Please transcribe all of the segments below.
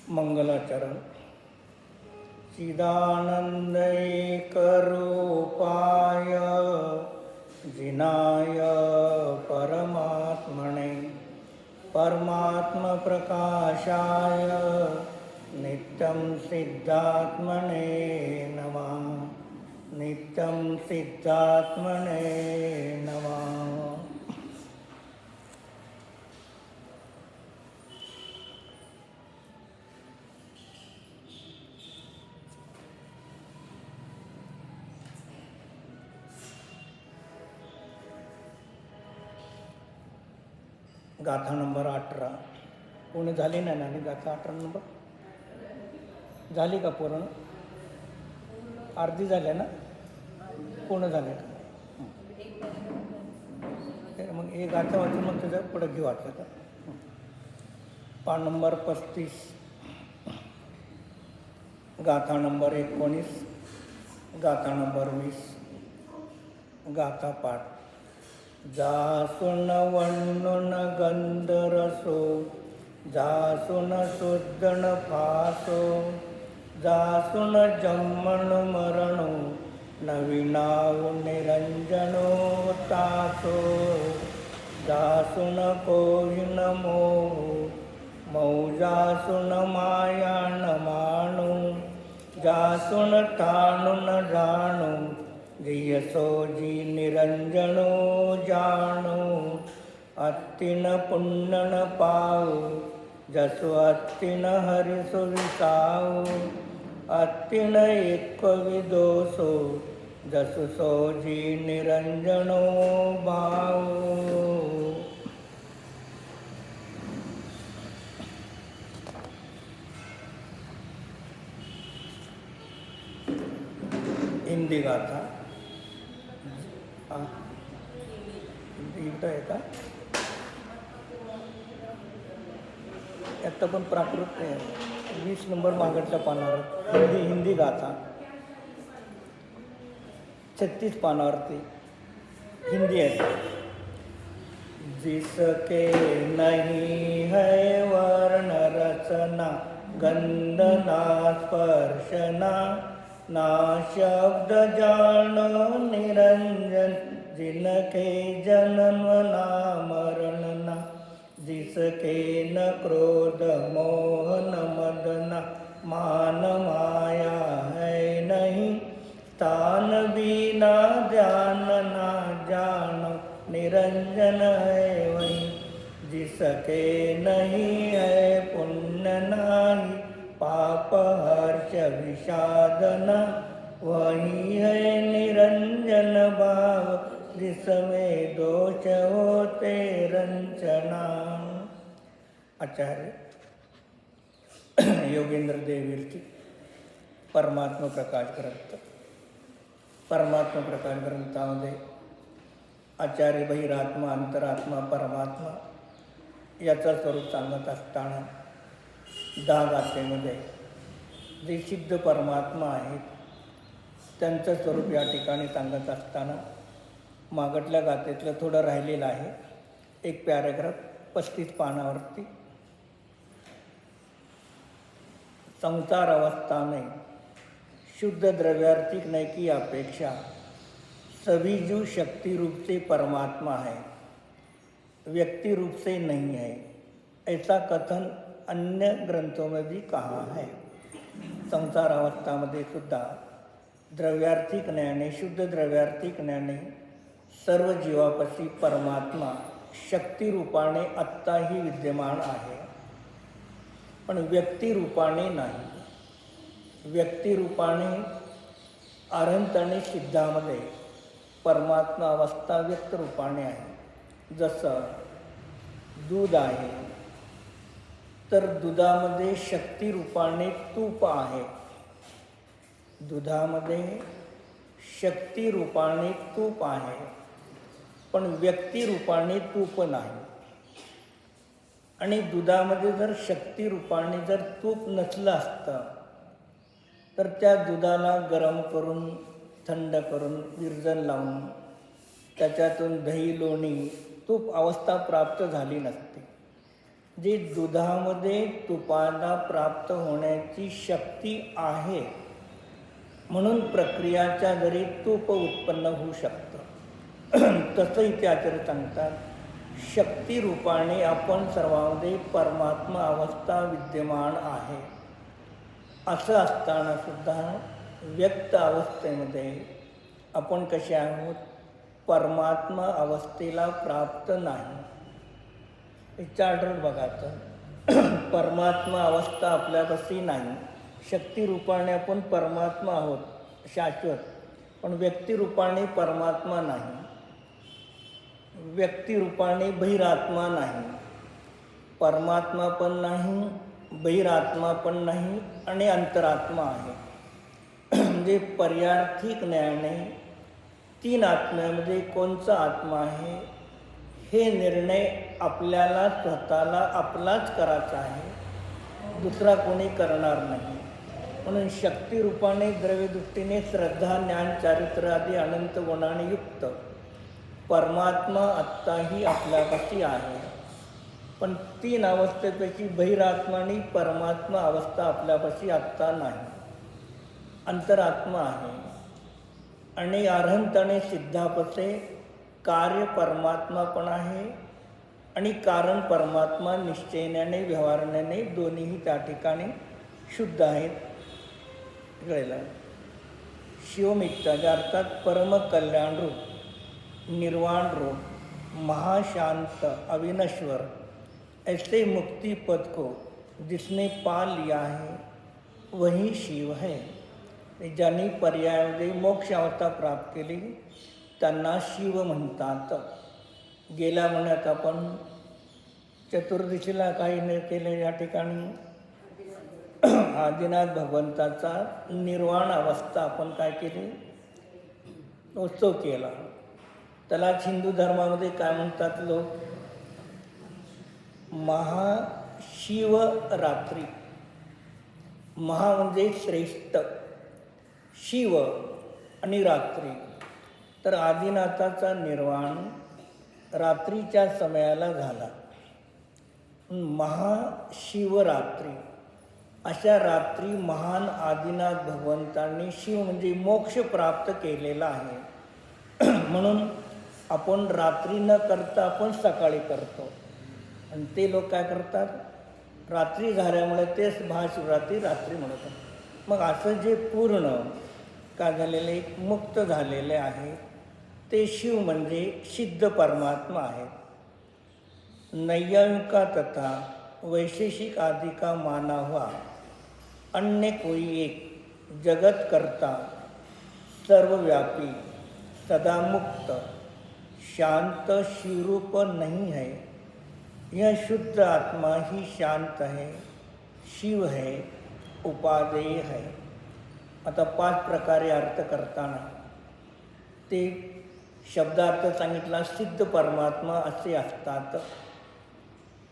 मंगलाचरण. चिदानंदैकरूपाय जिनाय परमात्मने परमात्मप्रकाशाय नित्यं सिद्धात्मने नमः. नित्यं सिद्धात्मने नमः. गाथा नंबर 18 पूर्ण झाली नाही ना? गाथा 18 नंबर झाली का? पूर्ण अर्धी झाली ना? पूर्ण झाले का? मग एक गाथा वाचून मग त्याच्या पुढे घेऊ वाटलं का? पान नंबर 35, गाथा नंबर 19, गाथा नंबर 20. गाथा पाठ. जासून वन्नुन गंधरसो जासून सुदन फासो जासून जन्मन मरणो नविनाव निरंजनो तासो जासून कोहिन मोह मौजासून माया न माणू जासून ठाणू न जाणू जियसोजी निरंजनो जाणो अत्तिन पुण्यन पाऊ जसो अत्तिन हरिसो विसाऊ अत्तिन एक विदोसो जसो सोजी निरंजनो भाऊ. हिंदी गाथा. इकडं आहे का? आता पण प्राकृत नाही. 20 नंबर मागडच्या पानावर हिंदी गाथा 36 पानावरती हिंदी आहे. जिसके नहीं है वर्ण रचना गंध ना स्पर्शना ना शब्द जानो निरंजन जिनके जन्म ना मरण ना जिसके न क्रोध मोह न मदना मान माया है नहीं स्थान बिना ध्यान ना जान निरंजन है वही जिसके नहीं है पुण्य नाही पाप हर्ष विषादना वही है निरंजन भाव जिसमें दोष होते रंचना. आचार्य योगेंद्र देवीरची परमात्मा प्रकाश ग्रंथ. परमात्मा प्रकाश ग्रंथामध्ये आचार्य बहिरात्मा अंतरात्मा परमात्मा याचं स्वरूप सांगत असताना 10 गाथेमध्ये जे सिद्ध परमात्मा आहेत त्यांचं स्वरूप या ठिकाणी सांगत असताना मागटल्या गाथेतलं थोडं राहिलेलं आहे. एक पॅरेग्राफ 35 पानावरती. संसार अवस्था में शुद्ध द्रव्यार्थिक नय की अपेक्षा सभी जीव शक्ति रूप से परमात्मा है, व्यक्ति रूप से नहीं है, ऐसा कथन अन्य ग्रंथों में भी कहा है. संसार अवस्थामध्ये सुद्धा द्रव्यार्थिक ज्ञाने शुद्ध द्रव्यार्थिक ज्ञाने सर्व जीवापाशी परमात्मा शक्तिरूपाने आत्ताही विद्यमान आहे, पण व्यक्तिरूपाने नाही. व्यक्तिरूपाने अरहंत आणि सिद्धामध्ये परमात्मा अवस्था व्यक्त रूपाने आहे. जसं दूध आहे तर दुधामध्ये शक्तिरूपाने तूप आहे. दुधामध्ये शक्तिरूपाने तूप आहे, पण व्यक्तिरूपाने तूप नाही. आणि दुधामध्ये जर शक्तिरूपाने जर तूप नसलं असतं तर त्या दुधाला गरम करून थंड करून विरजण लावून त्याच्यातून दही लोणी तूप अवस्था प्राप्त झाली नसते. जे दुधामध्ये तुपाला प्राप्त होण्याची शक्ती आहे, म्हणून प्रक्रियाच्या जरी तूप उत्पन्न होऊ शकतं. तसं इथे आचार्य सांगतात, शक्तिरूपाने आपण सर्वांमध्ये परमात्मा अवस्था विद्यमान आहे. असं असताना सुद्धा व्यक्त अवस्थेमध्ये आपण कसे आहोत, परमात्मा अवस्थेला प्राप्त नाही. विचार बघायचं, परमात्मा अवस्था आपल्यापाशी नाही. शक्तिरूपाने आपण परमात्मा आहोत शाश्वत, पण व्यक्तिरूपाने परमात्मा नाही. व्यक्तिरूपाने बहिरात्मा नाही. परमात्मा पण नाही, बहिरात्मा पण नाही आणि अंतरात्मा आहे. म्हणजे पर्यार्थिक ज्ञानाने 3 आत्म्यामध्ये कोणचा आत्मा आहे हे निर्णय आपल्याला स्वतःला आपलाच करायचा आहे, दुसरा कोणी करणार नाही. म्हणून शक्तिरूपाने द्रव्यदृष्टीने श्रद्धा, ज्ञान, चारित्र्य आदी अनंत गुणाने युक्त परमात्मा आत्ताही आपल्यापाशी आहे. पण 3 अवस्थेपैकी बहिरात्मा आणि परमात्मा अवस्था आपल्यापाशी आत्ता नाही, अंतरात्मा आहे. आणि अरहंत आणि सिद्धापचे कार्य परमात्मा पण आहे आणि कारण परमात्मा निश्चयण्याने व्यवहाराने दोन्हीही त्या ठिकाणी शुद्ध आहेत. कळलं? शिवमित्ताच्या अर्थात परमकल्याण रूप, निर्वाण रूप, महाशांत, अविनश्वर ऐसे मुक्ति पद को जिसने पा लिया है वही शिव है. ज्यांनी पर्यायामध्ये मोक्ष अवस्था प्राप्त केली त्यांना शिव म्हणतात. गेल्या महिन्यात आपण चतुर्दशीला काही न केले या ठिकाणी आदिनाथ भगवंताचा निर्वाण अवस्था आपण काय केली, उत्सव केला. त्याला हिंदू धर्मामध्ये काय म्हणतात लोक, महाशिवरात्री. महा म्हणजे श्रेष्ठ, शिव आणि रात्री. तर आदिनाथाचा निर्वाण रात्रीच्या समयाला झाला. महाशिवरात्री अशा रात्री महान आदिनाथ भगवंतांनी शिव म्हणजे मोक्ष प्राप्त केलेला आहे. म्हणून आपण रात्री न करता आपण सकाळी करतो. आणि ते लोक काय करतात, रात्री झाल्यामुळे तेच महाशिवरात्री रात्री म्हणतात. मग असं जे पूर्ण का झालेले, एक मुक्त झालेले आहे ते शिव म्हणजे सिद्ध परमात्मा आहेत. नैयायिका तथा वैशेषिक आदि का माना हुआ अन्य कोई एक जगत करता, सर्वव्यापी, सदा मुक्त, शांत शिवरूप नहीं है. यह शुद्ध आत्मा ही शांत है, शिव है, उपादेय है. आता 5 प्रकारे अर्थ करताना ते शब्दार्थ सांगितला. सिद्ध परमात्मा असे असतात.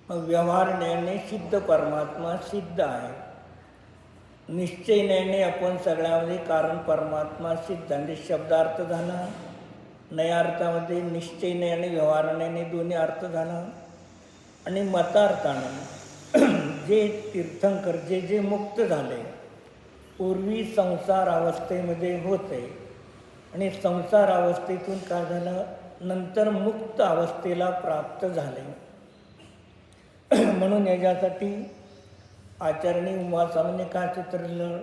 मग व्यवहारण्याने सिद्ध परमात्मा सिद्ध आहे. निश्चयण्याने आपण सगळ्यामध्ये कारण परमात्मा सिद्ध, म्हणजे शब्दार्थ झाला. नयार्थामध्ये निश्चयने आणि व्यवहारण्याने दोन्ही अर्थ झाला. आणि मतार्थाने जे तीर्थंकर जे मुक्त झाले, पूर्वी संसार अवस्थेमध्ये होते आणि संसार अवस्थेतून काय झालं, नंतर मुक्त अवस्थेला प्राप्त झाले. म्हणून याच्यासाठी आचार्यांनी उमास्वामींनी काय सुचवलं,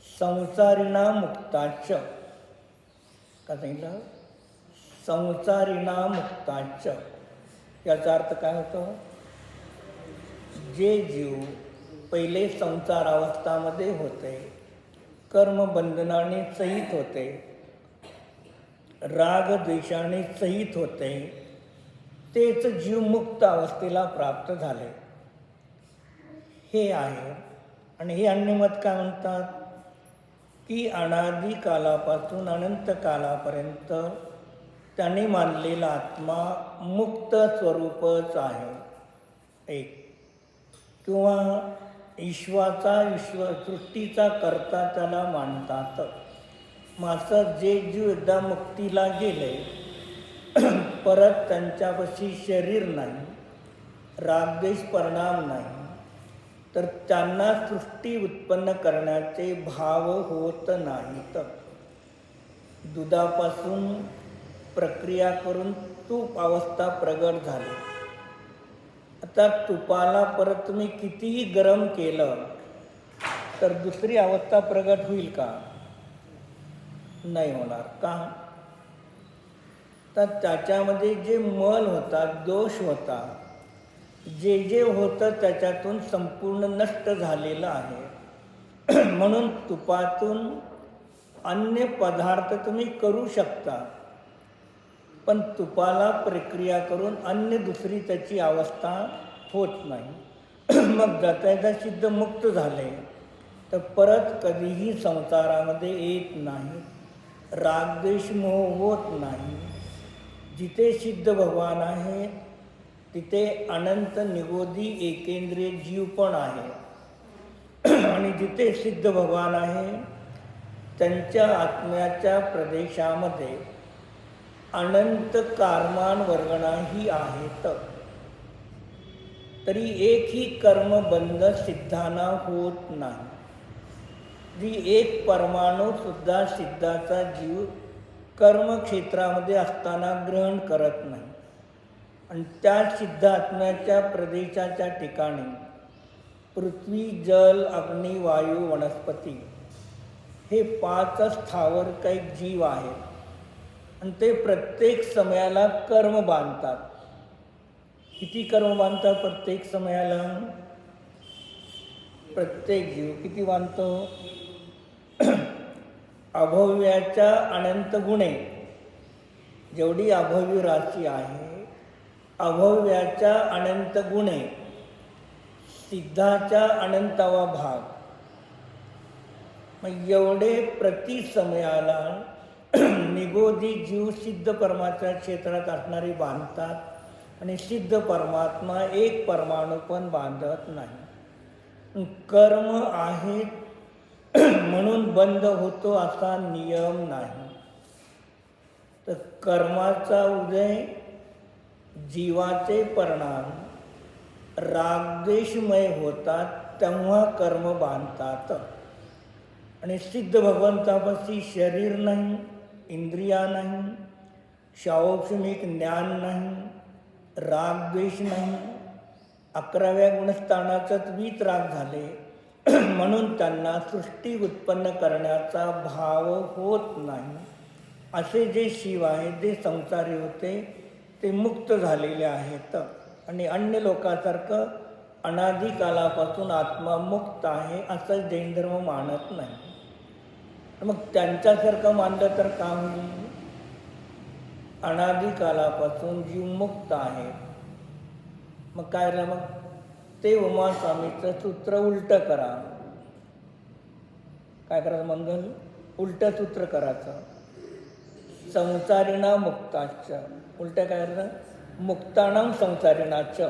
संसारिणा मुक्ताच. का सांगितलं, संसारिणा मुक्ताच. याचा अर्थ काय होतो, जे जीव पहिले संसार अवस्थामध्ये होते, कर्मबंधनाने सहित होते, राग द्वेषाने सहित होते, तेच जीव मुक्त अवस्थेला प्राप्त झाले. हे आहे. आणि हे अन्य मत काय म्हणतात की अनादी कालापासून अनंत कालापर्यंत त्यांनी मानलेला आत्मा मुक्त स्वरूपच आहे. एक किंवा ईश्वाचा सृष्टीचा कर्ता त्याला मानतात. मात्र जे जीव एकदा मुक्तीला गेले परत त्यांच्यापाशी शरीर नाही, रागद्वेष परिणाम नाही, तर त्यांना सृष्टी उत्पन्न करण्याचे भाव होत नाहीत. दुधापासून प्रक्रिया करून तूप अवस्था प्रगट झाली. आता तुपाला परत तुम्ही कितीही गरम केलं तर दुसरी अवस्था प्रगट होईल का? नाही होणार. का? तर त्याच्यामध्ये जे मल होता, दोष होता, जे जे होतं त्याच्यातून संपूर्ण नष्ट झालेलं आहे. म्हणून तुपातून अन्य पदार्थ तुम्ही करू शकता, पण तुपाला प्रक्रिया करून अन्य दुसरी त्याची अवस्था होत नाही. मग जाता सिद्ध मुक्त झाले तर परत कधीही संसारामध्ये येत नाही, रागद्वेष मोह होत नाही. जिथे सिद्ध भगवान आहे तिथे अनंत निगोदी एकेंद्रिय जीव पण आहे. आणि जिथे सिद्ध भगवान आहे त्यांच्या आत्म्याच्या प्रदेशामध्ये अनंत कारमान वर्गणाही आहेत. तरी एकही कर्मबंध सिद्धांना होत नाही. जी एक परमाणू सुद्धा सिद्धाचा जीव कर्मक्षेत्रामध्ये असताना ग्रहण करत नाही. आणि त्या सिद्ध आत्म्याच्या प्रदेशाच्या ठिकाणी पृथ्वी, जल, अग्नी, वायू, वनस्पती हे 5 स्थावर काही जीव आहेत. आणि ते प्रत्येक समयाला कर्म बांधतात. किती कर्म बांधतात प्रत्येक समयाला? प्रत्येक जीव किती बांधतो? अभव्याच्या अनंत गुणे, जेवढी अभव्य राशी आहे, अभव्याच्या अनंत गुणे, सिद्धाच्या अनंतावा भाग, मग एवढे प्रति समयाला निगोदी जीव सिद्ध परमात्म्या क्षेत्रात असणारी बांधतात. आणि सिद्ध परमात्मा एक परमाणू पण बांधत नाही. कर्म आहे म्हणून बंद होतो असा नियम नाही. तर कर्माचा उदय, जीवाचे परिणाम रागद्वेषमय होतात तेव्हा कर्म बांधतात. आणि सिद्ध भगवंतापाशी शरीर नाही, इंद्रिया नाही, शौक्षमिक ज्ञान नाही, रागद्वेष नाही, 11व्या गुणस्थानाचाच वीतराग झाले. म्हणून त्यांना सृष्टी उत्पन्न करण्याचा भाव होत नाही. असे जे शिव आहेत, जे संसारी होते, ते मुक्त झालेले आहेत. आणि अन्य लोकांसारखं अनादिकालापासून आत्मा मुक्त आहे असं जैन धर्म मानत नाही. मग त्यांच्यासारखं मानलं तर का होईल? अनादिकालापासून जीव मुक्त आहे. मग काय झालं? मग ते उमास्वामीचं सूत्र उलटं करा. काय करायचं? मंगल उलटं सूत्र करायचं. संसारिणा मुक्ताच, उलटं काय करायचं? मुक्तानां संसारिणाच.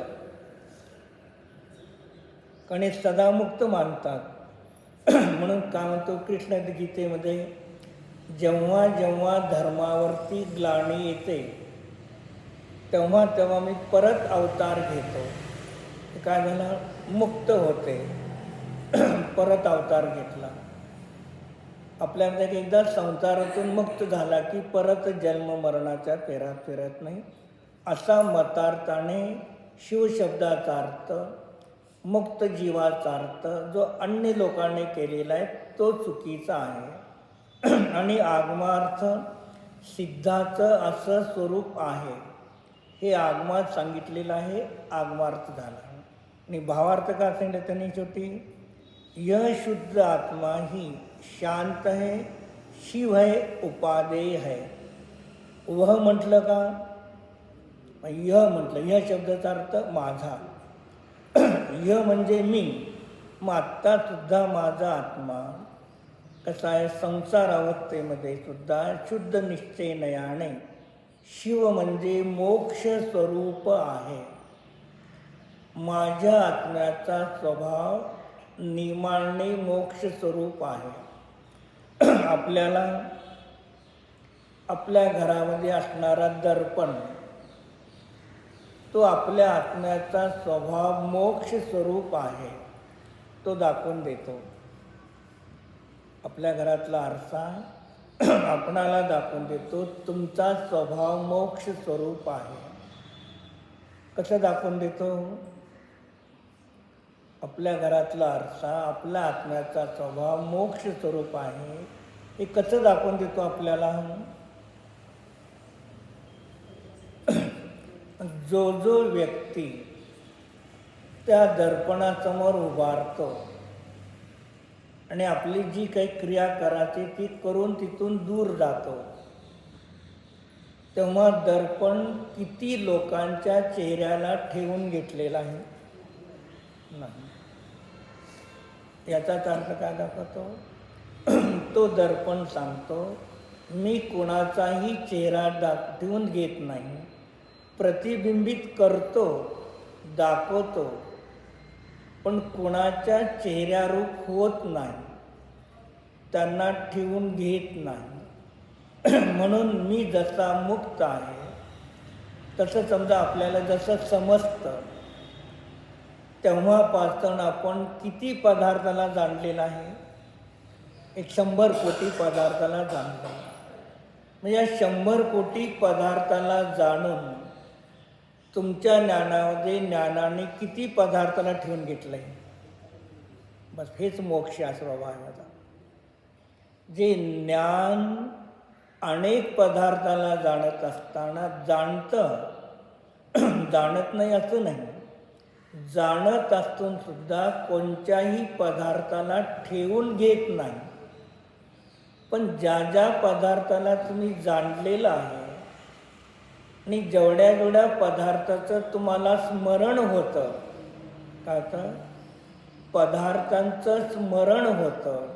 कारण सदा मुक्त मानतात. म्हणून काय म्हणतो कृष्ण गीतेमध्ये, जेव्हा जेव्हा धर्मावरती ग्लानी येते तेव्हा तेव्हा मी परत अवतार घेतो. काय झालं? मुक्त होते, परत अवतार घेतला. आपल्यामध्ये एकदा संसारातून मुक्त झाला की परत जन्म मरणाच्या फेऱ्यात फिरत नाही, असा मतार्थाने शिवशब्दाचा अर्थ, मुक्त जीवाचा अर्थ जो अन्य लोकांनी केलेला आहे तो चुकीचा आहे. आणि आगमार्थ सिद्धाचं असं स्वरूप आहे हे आगमात सांगितलेलं आहे. आगमार्थ झाला. आणि भावार्थ का सांगितलं त्यांनी शेवटी? यह शुद्ध आत्मा ही शांत है, शिव है, उपादेय है. वह म्हटलं का? यह म्हटलं. यह शब्दाचा अर्थ माझा. यह म्हणजे मी. मग आत्तासुद्धा माझा आत्मा कसा आहे? संसार अवस्थेमध्ये सुद्धा शुद्ध निश्चय नयाने शिव म्हणजे मोक्ष स्वरूप आहे. माझ्या आत्म्याचा स्वभाव निमाने मोक्ष स्वरूप आहे. आपल्याला आपल्या घरामध्ये असणारा दर्पण तो आपल्या आत्म्याचा स्वभाव मोक्ष स्वरूप आहे तो दाखवून देतो. आपल्या घरातला आरसा आपणाला दाखवून देतो तुमचा स्वभाव मोक्ष स्वरूप आहे. कसं दाखवून देतो? आपल्या घरातला आरसा आपल्या आत्म्याचा स्वभाव मोक्ष स्वरूप आहे हे कसं दाखवून देतो आपल्याला? जो जो व्यक्ती त्या दर्पणासमोर उभारतो आणि आपली जी काही क्रिया करायची ती करून तिथून दूर जातो, तेव्हा दर्पण किती लोकांच्या चेहऱ्याला ठेवून घेतलेला आहे? नाही. याचाच अर्थ काय दाखवतो? तो दर्पण सांगतो मी कोणाचाही चेहरा ठेवून घेत नाही, प्रतिबिंबित करतो, दाखवतो, पण कोणाच्या चेहऱ्यारूप होत नाही, त्यांना ठेवून घेत नाही. म्हणून मी जसा मुक्त आहे तसं समजा आपल्याला जसं समजतं तेव्हापासून आपण किती पदार्थाला जाणलेला आहे? 100 कोटी पदार्थाला जाणलं. म्हणजे या 100 कोटी पदार्थाला जाणून तुमच्या ज्ञानामध्ये ज्ञानाने किती पदार्थाला ठेवून घेतलं आहे? बस हेच मोक्ष स्वभाव आहे माझा. जे ज्ञान अनेक पदार्थाला जाणत असताना जाणतं, जाणत नाही असं नाही, जाणत असून सुद्धा कोणत्याही पदार्थाला ठेवून घेत नाही. पण ज्या ज्या पदार्थाला तुम्ही जाणलेलं आहे आणि जेवढ्या जेवढ्या पदार्थाचं तुम्हाला स्मरण होतं, काय तर पदार्थांचं स्मरण होतं,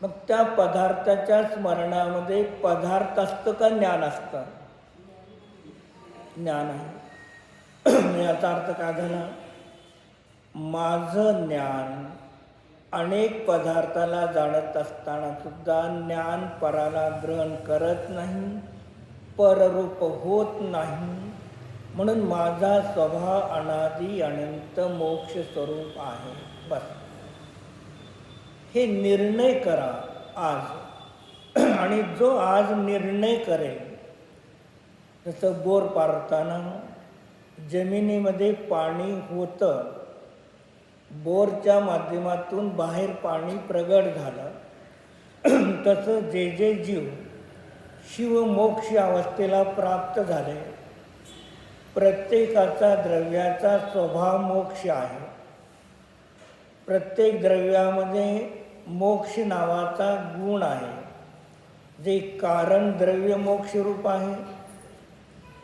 मग त्या पदार्थाच्या स्मरणामध्ये पदार्थ असतं का ज्ञान असतं? ज्ञान आहे. याचा अर्थ काय झाला? माझं ज्ञान अनेक पदार्थाला जाणत असताना सुद्धा ज्ञान पराला ग्रहण करत नाही, पररूप होत नाही. म्हणून माझा स्वभाव अनादि अनंत मोक्ष स्वरूप आहे. बस हे निर्णय करा आज. आणि जो आज निर्णय करेल, जसं बोर पाडताना जमिनीमध्ये पाणी होतं, बोरच्या माध्यमातून बाहेर पाणी प्रगट झालं, तसं जे जे जीव शिवमोक्ष अवस्थेला प्राप्त झाले, प्रत्येकाचा द्रव्याचा स्वभाव मोक्ष आहे. प्रत्येक द्रव्यामध्ये मोक्ष नावाचा गुण आहे, जे कारण द्रव्य मोक्ष रूप आहे,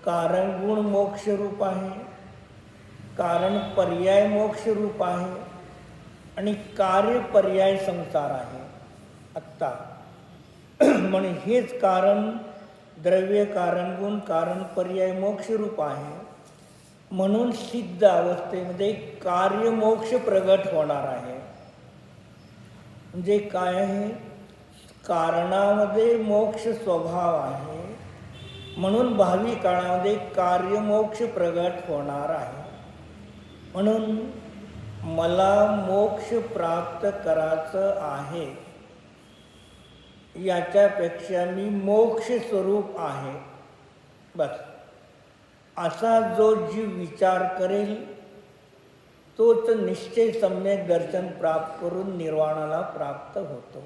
कारण गुण मोक्ष रूप आहे, कारण पर्याय मोक्ष रूप आहे आणि कार्य पर्याय संसार आहे. आत्ता म्हणून हेच कारण द्रव्य, कारण गुण, कारण पर्याय मोक्ष रूप आहे. म्हणून सिद्ध अवस्थेमध्ये कार्य मोक्ष प्रगट होणार आहे. म्हणजे काय आहे? कारणामध्ये मोक्ष स्वभाव आहे, म्हणून भावी काळामध्ये कार्यमोक्ष प्रगट होणार आहे. म्हणून मला मोक्ष प्राप्त करायचं आहे, याच्यापेक्षा मी मोक्ष स्वरूप आहे, बस असा जो जीव विचार करेल तोच निश्चय सम्यक दर्शन प्राप्त करून निर्वाणाला प्राप्त होतो.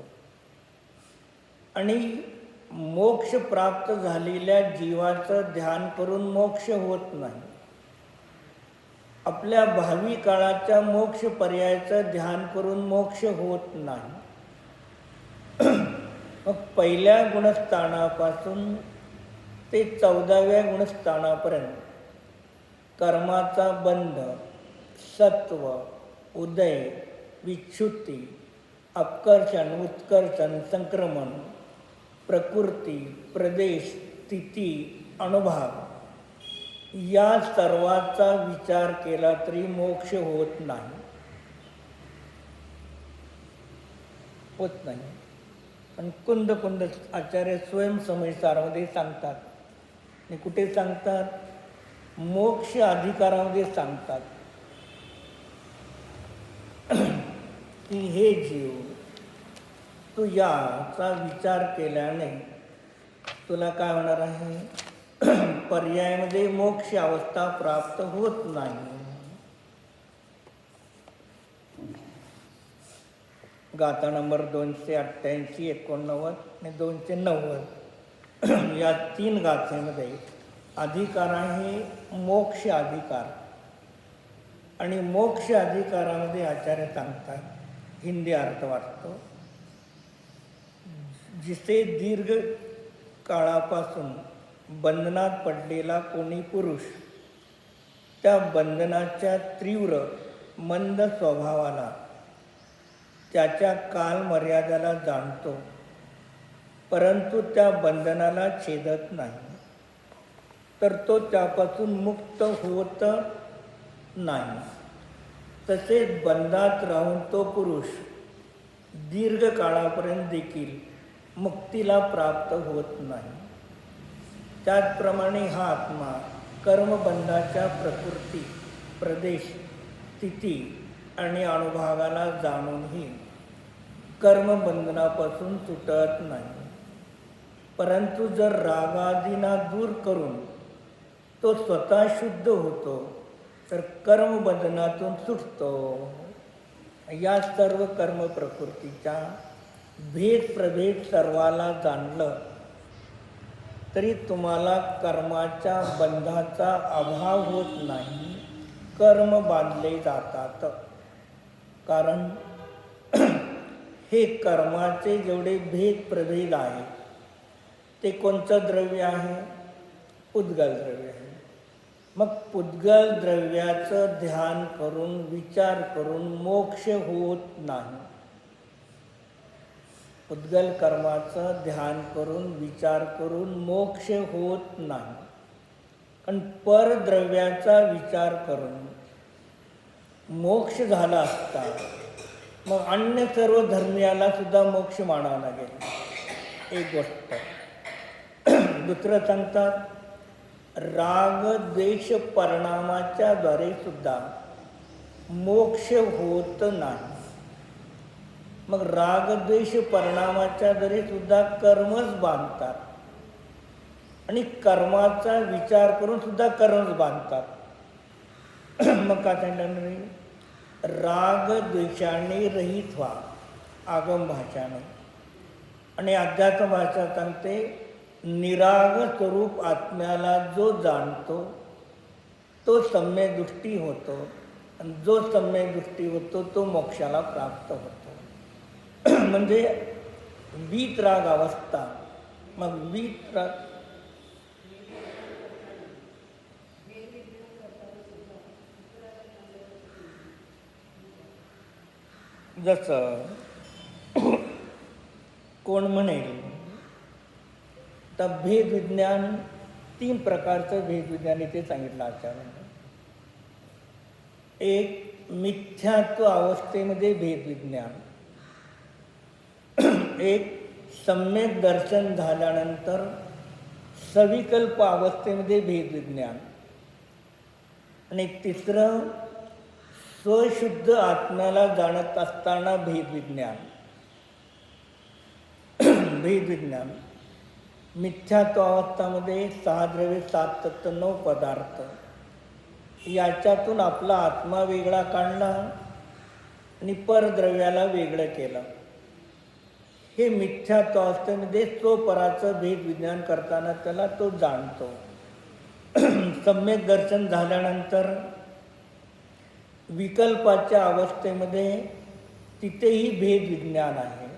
आणि मोक्ष प्राप्त झालेल्या जीवाचं ध्यान करून मोक्ष होत नाही. आपल्या भावी काळाच्या मोक्ष पर्यायाचं ध्यान करून मोक्ष होत नाही. मग पहिल्या गुणस्थानापासून ते 14व्या गुणस्थानापर्यंत कर्माचा बंध, सत्व, उदय, विच्छुती, अपकर्षण, उत्कर्षण, संक्रमण, प्रकृती, प्रदेश, स्थिती, अनुभव या सर्वाचा विचार केला तरी मोक्ष होत नाही. होत नाही. आणि कुंद कुंद आचार्य स्वयंसमयसारामध्ये सांगतात. आणि कुठे सांगतात? मोक्ष अधिकारामध्ये सांगतात की हे जीव, तू याचा विचार केल्याने तुला काय होणार आहे? पर्यायामध्ये मोक्ष अवस्था प्राप्त होत नाही. गाथा नंबर 288, 89 आणि 290 या 3 गाथेमध्ये अधिकार आहे मोक्ष अधिकार. आणि मोक्ष अधिकारामध्ये आचार्य सांगतात, हिंदी अर्थ वाचतो, जिसे दीर्घ काळापासून बंधनात पडलेला कोणी पुरुष त्या बंधनाच्या तीव्र मंद स्वभावाला, त्याच्या कालमर्यादेला जाणतो, परंतु त्या बंधनाला छेदत नाही, तर तो त्यापासून मुक्त होत नाही. तसेच बंधात राहून तो पुरुष दीर्घ काळापर्यंत देखील मुक्तीला प्राप्त होत नाही. त्याचप्रमाणे हा आत्मा कर्मबंधाच्या प्रकृती, प्रदेश, स्थिती आणि अनुभवाला जाणूनही कर्मबंधनापासून सुटत नाही. परंतु जर रागादींना दूर करून तो स्वतः शुद्ध होतो, तर कर्मबंधनातून सुटतो. या सर्व कर्म प्रकृतीच्या भेद प्रभेद सर्वाला जाणलं तरी तुम्हाला कर्माच्या बंधाचा अभाव होत नाही. कर्म बांधले जातात. कारण हे कर्माचे जेवढे भेद प्रभेद आहे ते कोणतं द्रव्य आहे? पुद्गल द्रव्य आहे. मग पुद्गल द्रव्याचं ध्यान करून, विचार करून मोक्ष होत नाही. पुद्गल कर्माचं ध्यान करून, विचार करून मोक्ष होत नाही. पण परद्रव्याचा विचार करून मोक्ष झाला असता मग अन्य सर्व धर्मियाला सुद्धा मोक्ष मानावा लागेल. एक गोष्ट. दुसरं सांगतात, राग द्वेष परिणामाच्या द्वारे सुद्धा मोक्ष होत नाही. मग राग द्वेष परिणामाच्या द्वारे सुद्धा कर्मच बांधतात आणि कर्माचा विचार करून सुद्धा कर्मच बांधतात. मग काय सांगितलं? राग द्वेषाने रहित व्हा, आगम भाषाने. आणि अध्यात्म भाषा सांगते, निराग स्वरूप आत्म्याला जो जाणतो तो सम्यक दृष्टी होतो, आणि जो सम्यक दृष्टी होतो तो मोक्षाला प्राप्त होतो. म्हणजे वीतराग अवस्था. मग वीतराग जसं कोण म्हणेल तर भेद विज्ञान, 3 प्रकारचं भेद विज्ञान इथे सांगितलं आचार्याने. एक मिथ्यात्व अवस्थेमध्ये भेद विज्ञान, एक सम्यक दर्शन झाल्यानंतर सविकल्प अवस्थेमध्ये भेद विज्ञान, आणि तिसरं स्वशुद्ध आत्म्याला जाणत असताना भेद विज्ञान. भेद विज्ञान मिथ्यात्व अवस्थामध्ये 6 द्रव्ये, 7 तत्व, 9 पदार्थ, याच्यातून आपला आत्मा वेगळा काढला आणि परद्रव्याला वेगळं केलं. हे मिथ्यात्व अवस्थेमध्ये स्वपराचं भेद विज्ञान करताना त्याला तो जाणतो. सम्यक दर्शन झाल्यानंतर विकल्पाच्या अवस्थेमध्ये तिथेही भेद विज्ञान आहे.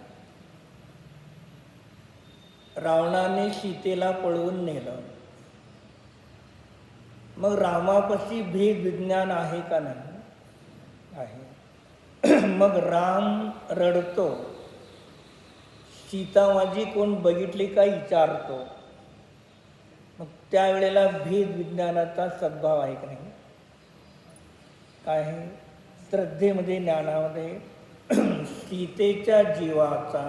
रावणाने सीतेला पळवून नेलं, मग रामापाशी भेद विज्ञान आहे का? नाही आहे. मग राम रडतो, सीता माझी कोण बघितली का विचारतो. मग त्यावेळेला भेद विज्ञानाचा सद्भाव आहे का नाही? काय आहे? श्रद्धेमध्ये, ज्ञानामध्ये सीतेच्या जीवाचा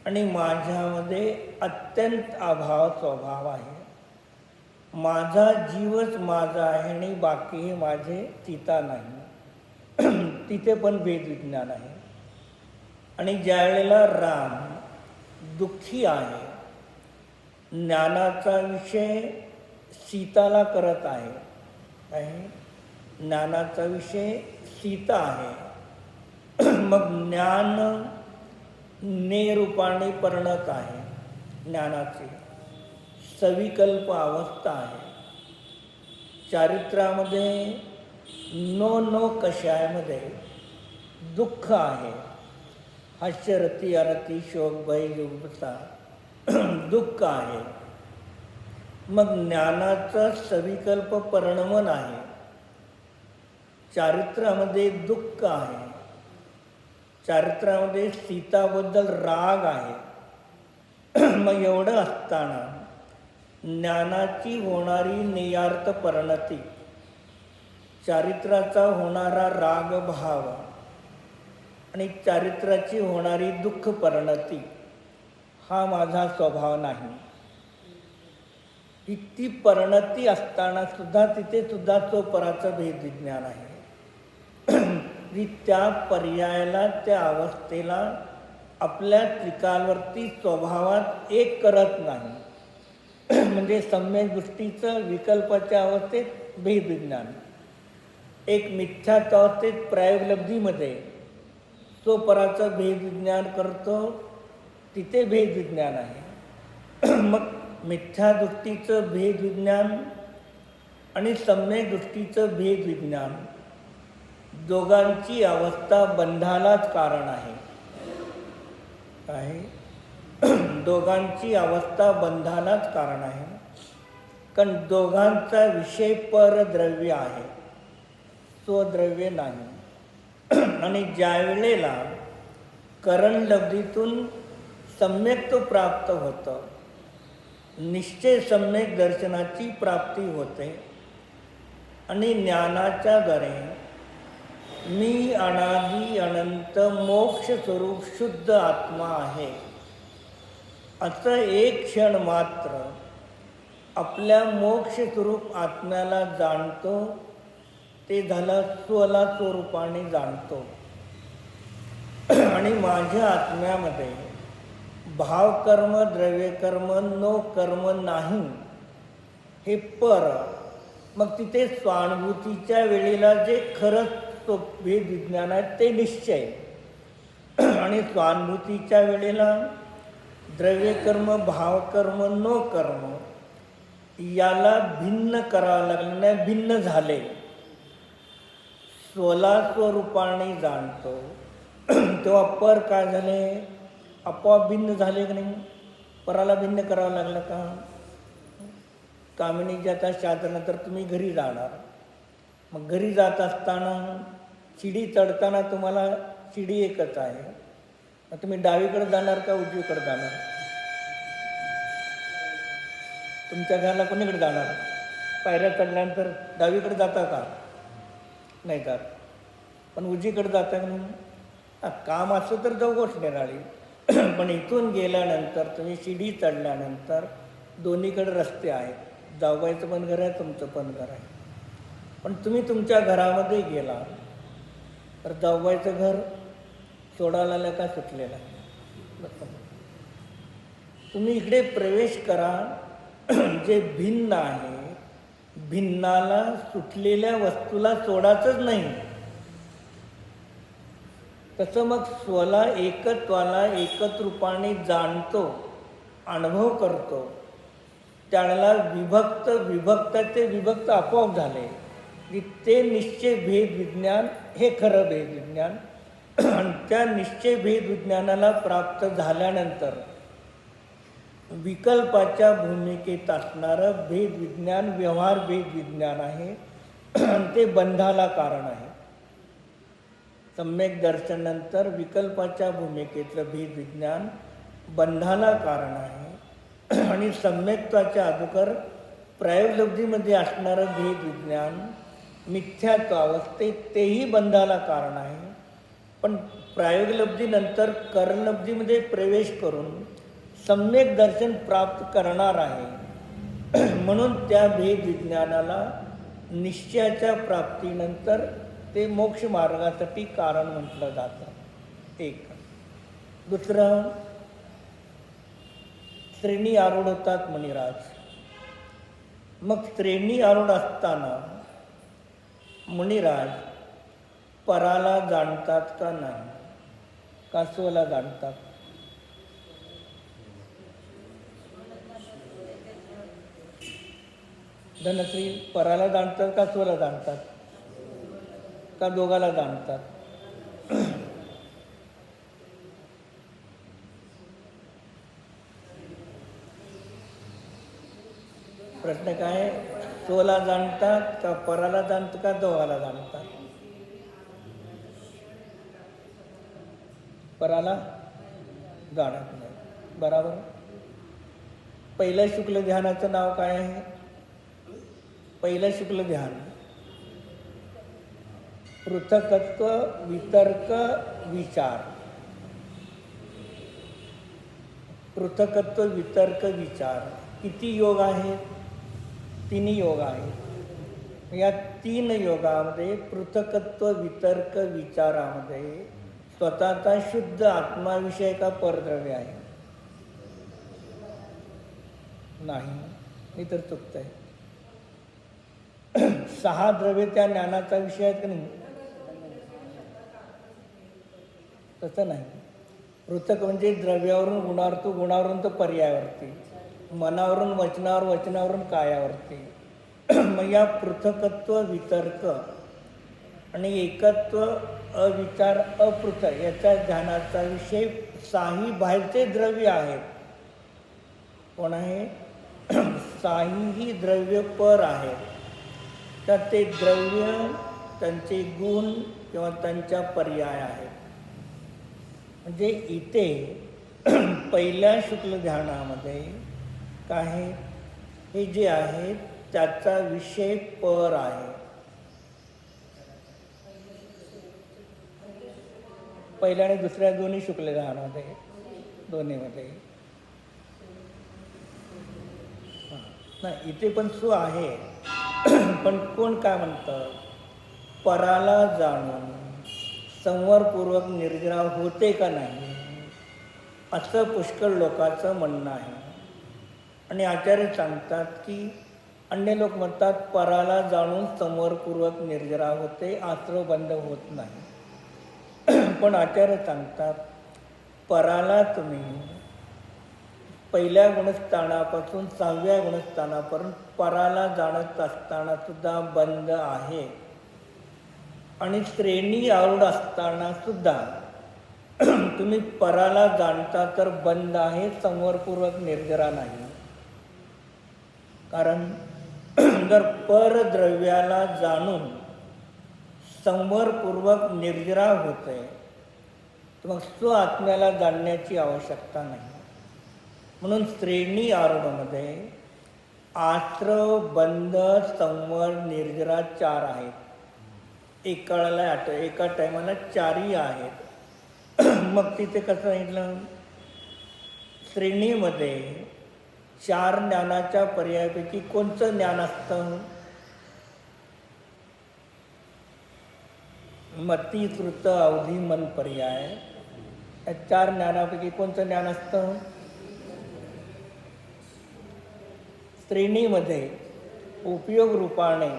आणि माझ्यामध्ये अत्यंत अभाव स्वभाव आहे. माझा जीवच माझा आहे आणि बाकी हे माझे चिता नाही. तिथे पण भेदविज्ञान आहे. आणि ज्या वेळेला राम दुःखी आहे, ज्ञानाचा विषय सीताला करत आहे, ज्ञानाचा विषय सीता आहे. मग ज्ञान नेरूपाने परिणत आहे, ज्ञानाची सविकल्प अवस्था आहे. चारित्र्यामध्ये नो कषायामध्ये दुःख आहे, हास्यरती अरती शोक भय युगता दुःख आहे. मग ज्ञानाचं सविकल्प परिणमन आहे, चारित्र्यामध्ये दुःख आहे, चारित्र्यामध्ये सीताबद्दल राग आहे. मग एवढं असताना ज्ञानाची होणारी नियार्थ परिणती, चारित्र्याचा होणारा राग भाव आणि चारित्र्याची होणारी दुःख परिणती हा माझा स्वभाव नाही. ती परिणती असताना सुद्धा तिथे सुद्धा स्वपराचं भेदविज्ञान आहे. त्या पर्यायाला, त्या अवस्थेला आपल्या त्रिकालवरती स्वभावात एक करत नाही. म्हणजे सम्यक दृष्टीचं विकल्पाच्या अवस्थेत भेदविज्ञान, एक मिथ्याच्या अवस्थेत प्रायोगलब्धीमध्ये स्वपराचं भेदविज्ञान करतो, तिथे भेदविज्ञान आहे. मग मिथ्या दृष्टीचं भेदविज्ञान आणि सम्यक दृष्टीचं भेदविज्ञान दोघांची अवस्था बंधालाच कारण आहे. दोघांची अवस्था बंधालाच कारण आहे. कारण दोघांचा विषय परद्रव्य आहे, स्वद्रव्य नाही. आणि ज्या वेळेला करणलब्धीतून सम्यक्त्व प्राप्त होतं, निश्चय सम्यक दर्शनाची प्राप्ती होते आणि ज्ञानाच्या द्वारे मी अनादि अनंत मोक्ष स्वरूप शुद्ध आत्मा आहे असं एक क्षण मात्र आपल्या मोक्ष स्वरूप आत्म्याला जाणतो. ते झालं स्वला स्वरूपाने जाणतो. आणि माझ्या आत्म्यामध्ये भावकर्म द्रव्यकर्म नो कर्म नाही, हे पर. मग तिथे स्वानुभूतीच्या वेळेला जे खरंच तो भेद विज्ञान आहे ते निश्चय, आणि स्वानुभूतीच्या वेळेला द्रव्यकर्म भावकर्म नो कर्म याला भिन्न करावं लागलं नाही, भिन्न झाले. स्वला स्वरूपाने जाणतो तेव्हा पर काय झाले, आपोआप भिन्न झाले की नाही. पराला भिन्न करावं लागलं का. कामिनीची आता शास्त्रानंतर तुम्ही घरी जाणार, मग घरी जात असताना शिडी चढताना तुम्हाला शिडी एकच आहे, मग तुम्ही डावीकडे जाणार का उजवीकडे जाणार. तुमच्या घराला कोणीकडे जाणार. पायऱ्या चढल्यानंतर डावीकडे जाता का, नाही जात. पण उजवीकडे जाता का नाही. काम असं तर जाऊ गोष्ट निराळी, पण इथून गेल्यानंतर तुम्ही शिडी चढल्यानंतर दोन्हीकडे रस्ते आहेत. जाऊबाईचं पण घर आहे, तुमचं पण घर आहे. पण तुम्ही तुमच्या घरामध्ये गेला तर जाऊबाईचं घर सोडायला का सुटलेलं आहे. तुम्ही इकडे प्रवेश करा, जे भिन्न आहे, भिन्नाला सुटलेल्या वस्तूला सोडायचंच नाही. तसं मग स्वला एकत्वाला एकत्र रूपाने जाणतो, अनुभव करतो, त्याला विभक्त ते विभक्त आपोआप झाले. ते निश्चय भेद विज्ञान हे खरं भेद विज्ञान. आणि त्या निश्चय भेद विज्ञानाला प्राप्त झाल्यानंतर विकल्पाच्या भूमिकेत असणारं भेद विज्ञान व्यवहार भेद विज्ञान आहे, आणि ते बंधाला कारण आहे. सम्यक दर्शनानंतर विकल्पाच्या भूमिकेतलं भेद विज्ञान बंधाला कारण आहे. आणि सम्यक्त्वाच्या अगोदर प्रायोगलब्धीमध्ये असणारं भेद विज्ञान मिथ्यात्व अवस्थेत तेही बंधाला कारण आहे. पण प्रायोगलब्धीनंतर करणलब्धीमध्ये प्रवेश करून सम्यक दर्शन प्राप्त करणार आहे. म्हणून त्या भेद विज्ञानाला निश्चयाच्या प्राप्तीनंतर ते मोक्ष मार्गासाठी कारण म्हटलं जातं. एक. दुसरं, श्रेणी आरूढ होतात मुनिराज. मग श्रेणी आरूढ असताना मुनिराज पराला जाणतात का नाही, का स्वला जाणतात? धनश्री, पराला जाणतात का स्वला जाणतात, का दोघाला जाणतात? प्रश्न काय? स्वला जाणतात का पराला जाणतात का दोघाला जाणतात? पराला जाणत नाही. बराबर. पहिलं शुक्ल ध्यानाचं नाव काय आहे? पहिलं शुक्ल ध्यान पृथकत्व वितर्क विचार. पृथकत्व वितर्क विचार किती योग आहेत? तिन्ही योग आहेत. या तीन योगामध्ये पृथकत्व वितर्क विचारामध्ये स्वतःचा शुद्ध आत्माविषय का परद्रव्य आहे? नाही, मी तर चुकतंय. 6 द्रव्य त्या ज्ञानाचा विषय आहेत का नाही? तसं नाही. पृथक म्हणजे द्रव्यावरून गुणार्थू, गुणावरून तो पर्यायावरती, मनावरून वचनावर, वचनावरून कायावरती. मग या पृथकत्व वितर्क आणि एकत्व अविचार अपृथक याच्या ध्यानाचा विषय 6 बाहेरचे द्रव्य आहेत. कोण आहे? 6 द्रव्य पर आहेत. तर ते द्रव्य त्यांचे गुण किंवा त्यांच्या पर्याय आहेत. म्हणजे इथे पहिल्या शुक्ल ध्यानामध्ये काय, हे जे आहे त्याचा विषय पर आहे. पहिल्या आणि दुसऱ्या दोन्ही शुक्ल ध्यानामध्ये, दोन्हीमध्ये नाही. इथे पण सु आहे, पण कोण काय म्हणतं? पराला जाणून संवरपूर्वक निर्जराव होते का नाही, असं पुष्कळ लोकांचं म्हणणं आहे. आणि आचार्य सांगतात की अन्य लोक म्हणतात पराला जाणून संवरपूर्वक निर्जराव होते, आश्रव बंद होत नाही. पण आचार्य सांगतात पराला तुम्ही पहिल्या गुणस्थानापासून 6व्या गुणस्थानापर्यंत पराला जाणत असताना सुद्धा बंद आहे. आणि श्रेणी आरूढ असताना सुद्धा तुम्ही पराला जाणता तर बंद आहे, संवरपूर्वक निर्जरा नाही. कारण जर परद्रव्याला जाणून संवरपूर्वक निर्जरा होते तर मग स्व आत्म्याला जाणण्याची आवश्यकता नाही. म्हणून श्रेणी आरूढमध्ये आश्रव, बंध, संवर, निर्जरा 4 आहेत. एका टायमाला 4ही आहेत. मग तिथे कसं सांगितलं? श्रेणीमध्ये 4 ज्ञानाच्या पर्यायापैकी कोणतं ज्ञान असतं? मती, श्रुत, अवधी, मन, पर्याय. या 4 ज्ञानापैकी कोणतं ज्ञान असतं? श्रेणीमध्ये उपयोग रूपाने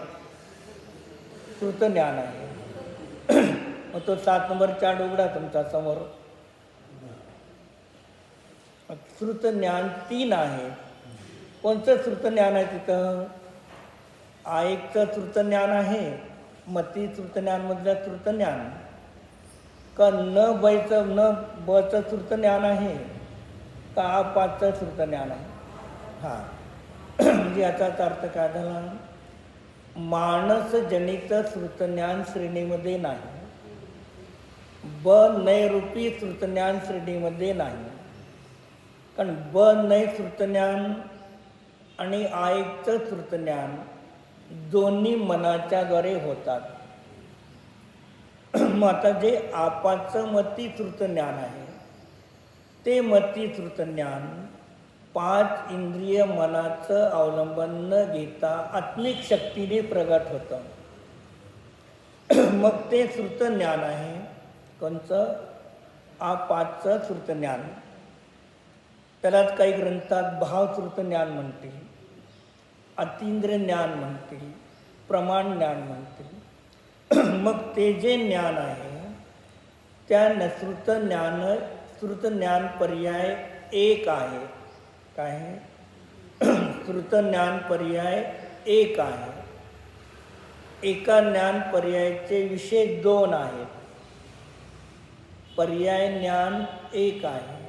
श्रुत ज्ञान आहे. मग तो 7 नंबर चार्ट उघडा तुमच्या समोर. श्रुत ज्ञान 3 आहे. कोणतं श्रुत ज्ञान आहे तिथं? आयकचं श्रुत ज्ञान आहे, मती श्रुत ज्ञानमधलं श्रुत ज्ञान का न बचं न बचं श्रुत ज्ञान आहे का आपाचं श्रुत ज्ञान आहे? हां, म्हणजे याचाच अर्थ काय झाला? मानसजनित श्रुतज्ञान श्रेणीमध्ये नाही, ब नैरूपी श्रुतज्ञान श्रेणीमध्ये नाही. कारण ब नय श्रुतज्ञान आणि आयकचं श्रुतज्ञान दोन्ही मनाच्या द्वारे होतात. मग आता जे आपाचं मती श्रुतज्ञान आहे ते मती श्रुतज्ञान 5 इंद्रिय मनाचं अवलंबन न घेता आत्मिक शक्तीने प्रगट होतं. मग ते श्रुत ज्ञान आहे. कोणचं? पाचचं श्रुत ज्ञान. त्यालाच काही ग्रंथात भावश्रुत ज्ञान म्हणतील, अतींद्रिय ज्ञान म्हणतील, प्रमाण ज्ञान म्हणतील. मग ते जे ज्ञान आहे त्या श्रुत ज्ञान पर्याय एक आहे. काय आहे? श्रुत ज्ञान पर्याय एक आहे. एका ज्ञान पर्यायाचे विषय 2 आहेत. पर्याय ज्ञान एक आहे.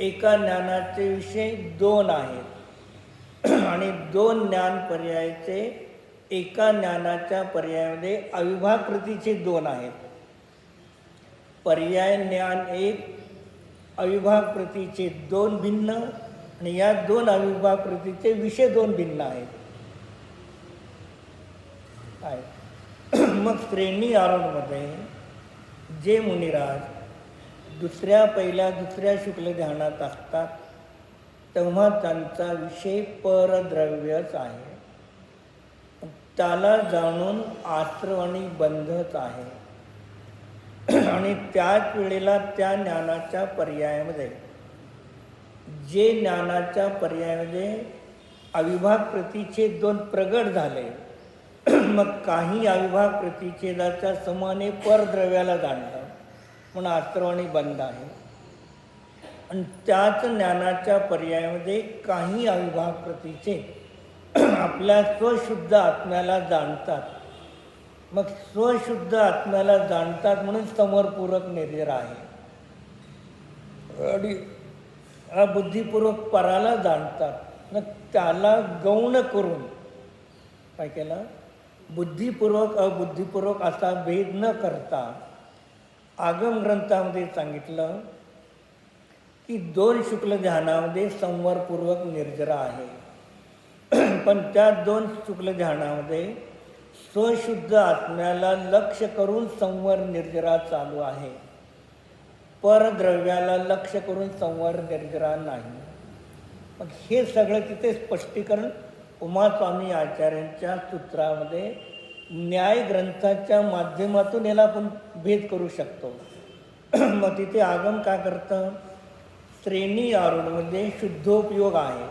एका ज्ञानाचे विषय 2 आहेत. आणि 2 ज्ञान पर्यायाचे एका ज्ञानाच्या पर्यायामध्ये अविभाकृतीचे 2 आहेत. पर्याय ज्ञान एक, अविभाकृतीचे 2 भिन्न, आणि या 2 अविभाकृतीचे विषय 2 भिन्न आहेत. मग श्रेणी आरोहणमध्ये जे मुनिराज पहिल्या दुसऱ्या शुक्ल ध्यानात असतात तेव्हा त्यांचा विषय परद्रव्यच आहे. त्याला जाणून आश्रव आणि बंधच आहे. आणि त्याच वेळेला त्या ज्ञानाच्या पर्यायामध्ये जे ज्ञानाच्या पर्यायामध्ये अविभाग प्रतिच्छेद 2 प्रगट झाले, मग काही अविभाग प्रतिच्छेदाच्या समाने परद्रव्याला जाणलं म्हणून आश्रव आणि बंध आहे. आणि त्याच ज्ञानाच्या पर्यायामध्ये काही अविभाग प्रतिच्छेद आपल्या स्वशुद्ध आत्म्याला जाणतात. मग स्वशुद्ध आत्म्याला जाणतात म्हणून समरपूरक निर्जर आहे. आणि बुद्धिपूर्वक पराला जाणतात. मग त्याला गौण करून काय केलं? बुद्धिपूर्वक अबुद्धिपूर्वक असा भेद न करता आगम ग्रंथामध्ये सांगितलं की 2 शुक्ल ध्यानामध्ये संवरपूर्वक निर्जरा आहे. पण त्या 2 शुक्ल ध्यानामध्ये स्वशुद्ध आत्म्याला लक्ष करून संवर निर्जरा चालू आहे. परद्रव्याला लक्ष करून संवर निर्जरा नाही. मग हे सगळं तिथे स्पष्टीकरण उमास्वामी आचार्यांच्या सूत्रामध्ये न्याय ग्रंथाच्या माध्यमातून याला आपण भेद करू शकतो. मग तिथे आगम काय करतं? श्रेणी आरोहणमध्ये शुद्धोपयोग आहे.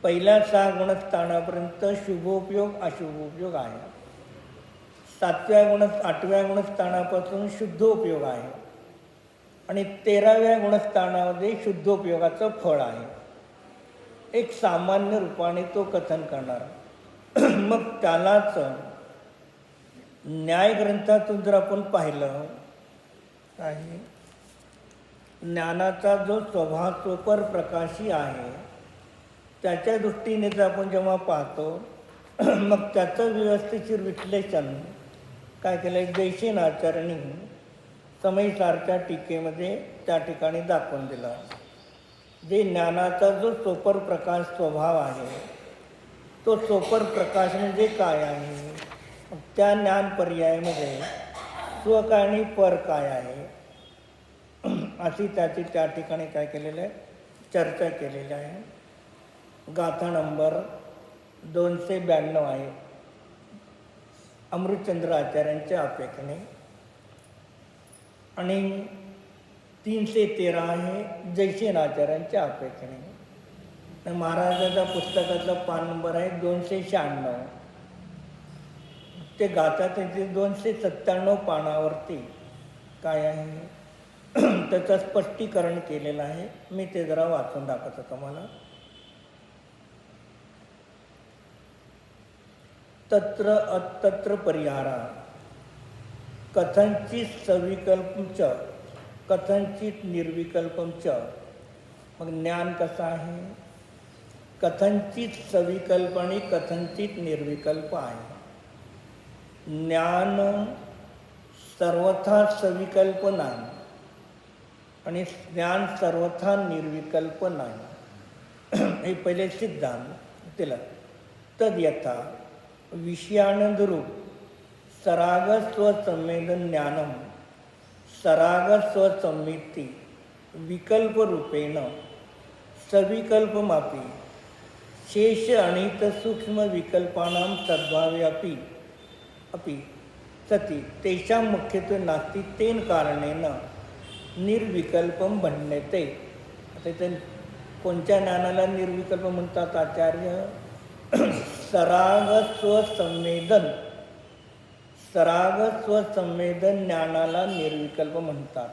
पहिल्या 6 गुणस्थानापर्यंत शुभोपयोग अशुभोपयोग आहे. 8व्या गुणस्थानापासून शुद्धोपयोग आहे. आणि 13व्या गुणस्थानामध्ये शुद्धोपयोगाचं फळ आहे. एक सामान्य रूपाने तो कथन करणार. मग त्यालाच न्याय ग्रंथातून जर आपण पाहिलं आहे, ज्ञानाचा जो स्वभाव सोपर प्रकाशी आहे त्याच्या दृष्टीने जर आपण जेव्हा पाहतो मग त्याचं व्यवस्थिशीर विश्लेषण काय केलं? जयसेनाचार्यांनी समयसारच्या टीकेमध्ये त्या ठिकाणी दाखवून दिला. जे ज्ञानाचा जो सोपर प्रकाश स्वभाव आहे तो सोपर प्रकाश म्हणजे काय आहे? त्या ज्ञान पर्यायामध्ये स्व काय आणि पर काय आहे अशी त्याची त्या ठिकाणी काय केलेलं आहे? चर्चा केलेली आहे. गाथा नंबर 292 आहे अमृतचंद्र आचार्यांच्या अपेक्षेने, आणि 313 आहे जयसेनाचार्यांच्या अपेक्षेने. महाराजाच्या पुस्तकातला पान नंबर आहे 296. ते गाथा त्याचे 297 पानावरती काय आहे त्याचं स्पष्टीकरण केलेलं आहे. मी ते जरा वाचून दाखवतो तुम्हाला. तत्र अतत्र परिहारा कथंचित सविकल्पम च कथंचित निर्विकल्पम च. मग ज्ञान कसं आहे? कथंचित सविकल्प आणि कथंचित निर्विकल्प आहे. ज्ञान सर्वथा सविकल्प नाही आणि ज्ञान सर्वथा निर्विकल्प नाही. हे पहिले सिद्धांत दिला. तद यथा विषयानंदरूप सराग स्वसंवेदन ज्ञानम सराग स्वसंमिती विकल्परूपेण सविकल्पमापी शेष अनित सूक्ष्म विकल्पानां सद्भावे अपि सती तेषां मुख्यत्वे नास्ति तेन कारणेन निर्विकल्पम भन्यते. आता इथे कोणत्या ज्ञानाला निर्विकल्प म्हणतात आचार्य? सराग स्वसंवेदन ज्ञानाला निर्विकल्प म्हणतात.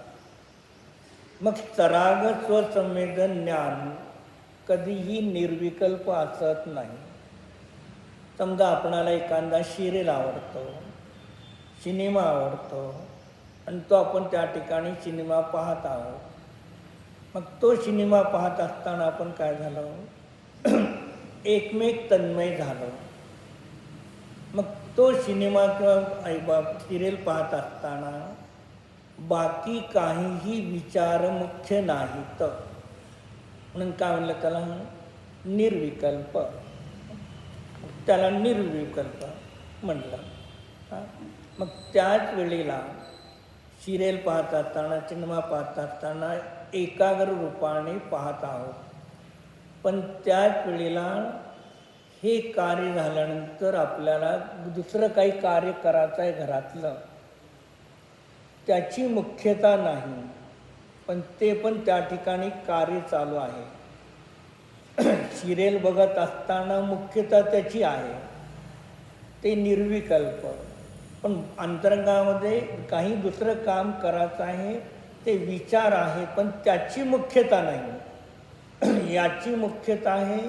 मग सराग स्वसंवेदन ज्ञान कधीही निर्विकल्प असत नाही. समजा आपणाला एखादा सिरियल आवडतो, सिनेमा आवडतो आणि तो आपण त्या ठिकाणी सिनेमा पाहत आहोत. मग तो सिनेमा पाहत असताना आपण काय झालो? एकमेक तन्मय झालो. मग तो सिनेमा किंवा सिरियल पाहत असताना बाकी काहीही विचार मुख्य नाहीत, म्हणून काय म्हणलं त्याला? निर्विकल्प. त्याला निर्विकल्प म्हणलं. मग त्याच वेळेला सिरियल पाहत असताना, सिनेमा पाहत असताना एकाग्र रूपाने पाहत आहोत. पण त्याच वेळेला हे कार्य झाल्यानंतर आपल्याला दुसरं काही कार्य करायचं आहे घरातलं, त्याची मुख्यता नाही, पण ते पण त्या ठिकाणी कार्य चालू आहे. सिरियल बघत असताना मुख्यता त्याची आहे, ते निर्विकल्प. पण अंतरंगामध्ये काही दुसरं काम करायचं आहे, ते विचार आहे, पण त्याची मुख्यता नाही, याची मुख्यता आहे.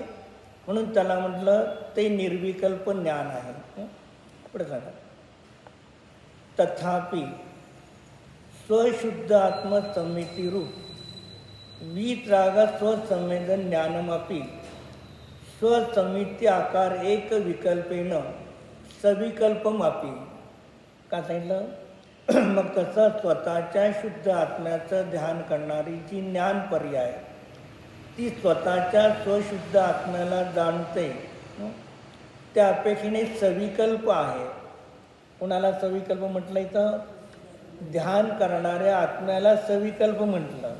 म्हणून त्याला म्हटलं ते निर्विकल्प ज्ञान आहे. पुढे सांगा. तथापि स्वशुद्ध आत्मसंमितिरूप वीतराग स्वसंवेदन ज्ञानमपि स्वसंमिती आकार एक विकल्पेन सविकल्पमापी. का सांगितलं? मग तसं स्वतःच्या शुद्ध आत्म्याचं ध्यान करणारी जी ज्ञान पर्याय ती स्वतःच्या स्वशुद्ध आत्म्याला जाणते, त्या अपेक्षेने सविकल्प आहे. कोणाला सविकल्प म्हटलं? इथं ध्यान करणाऱ्या आत्म्याला सविकल्प म्हटलं,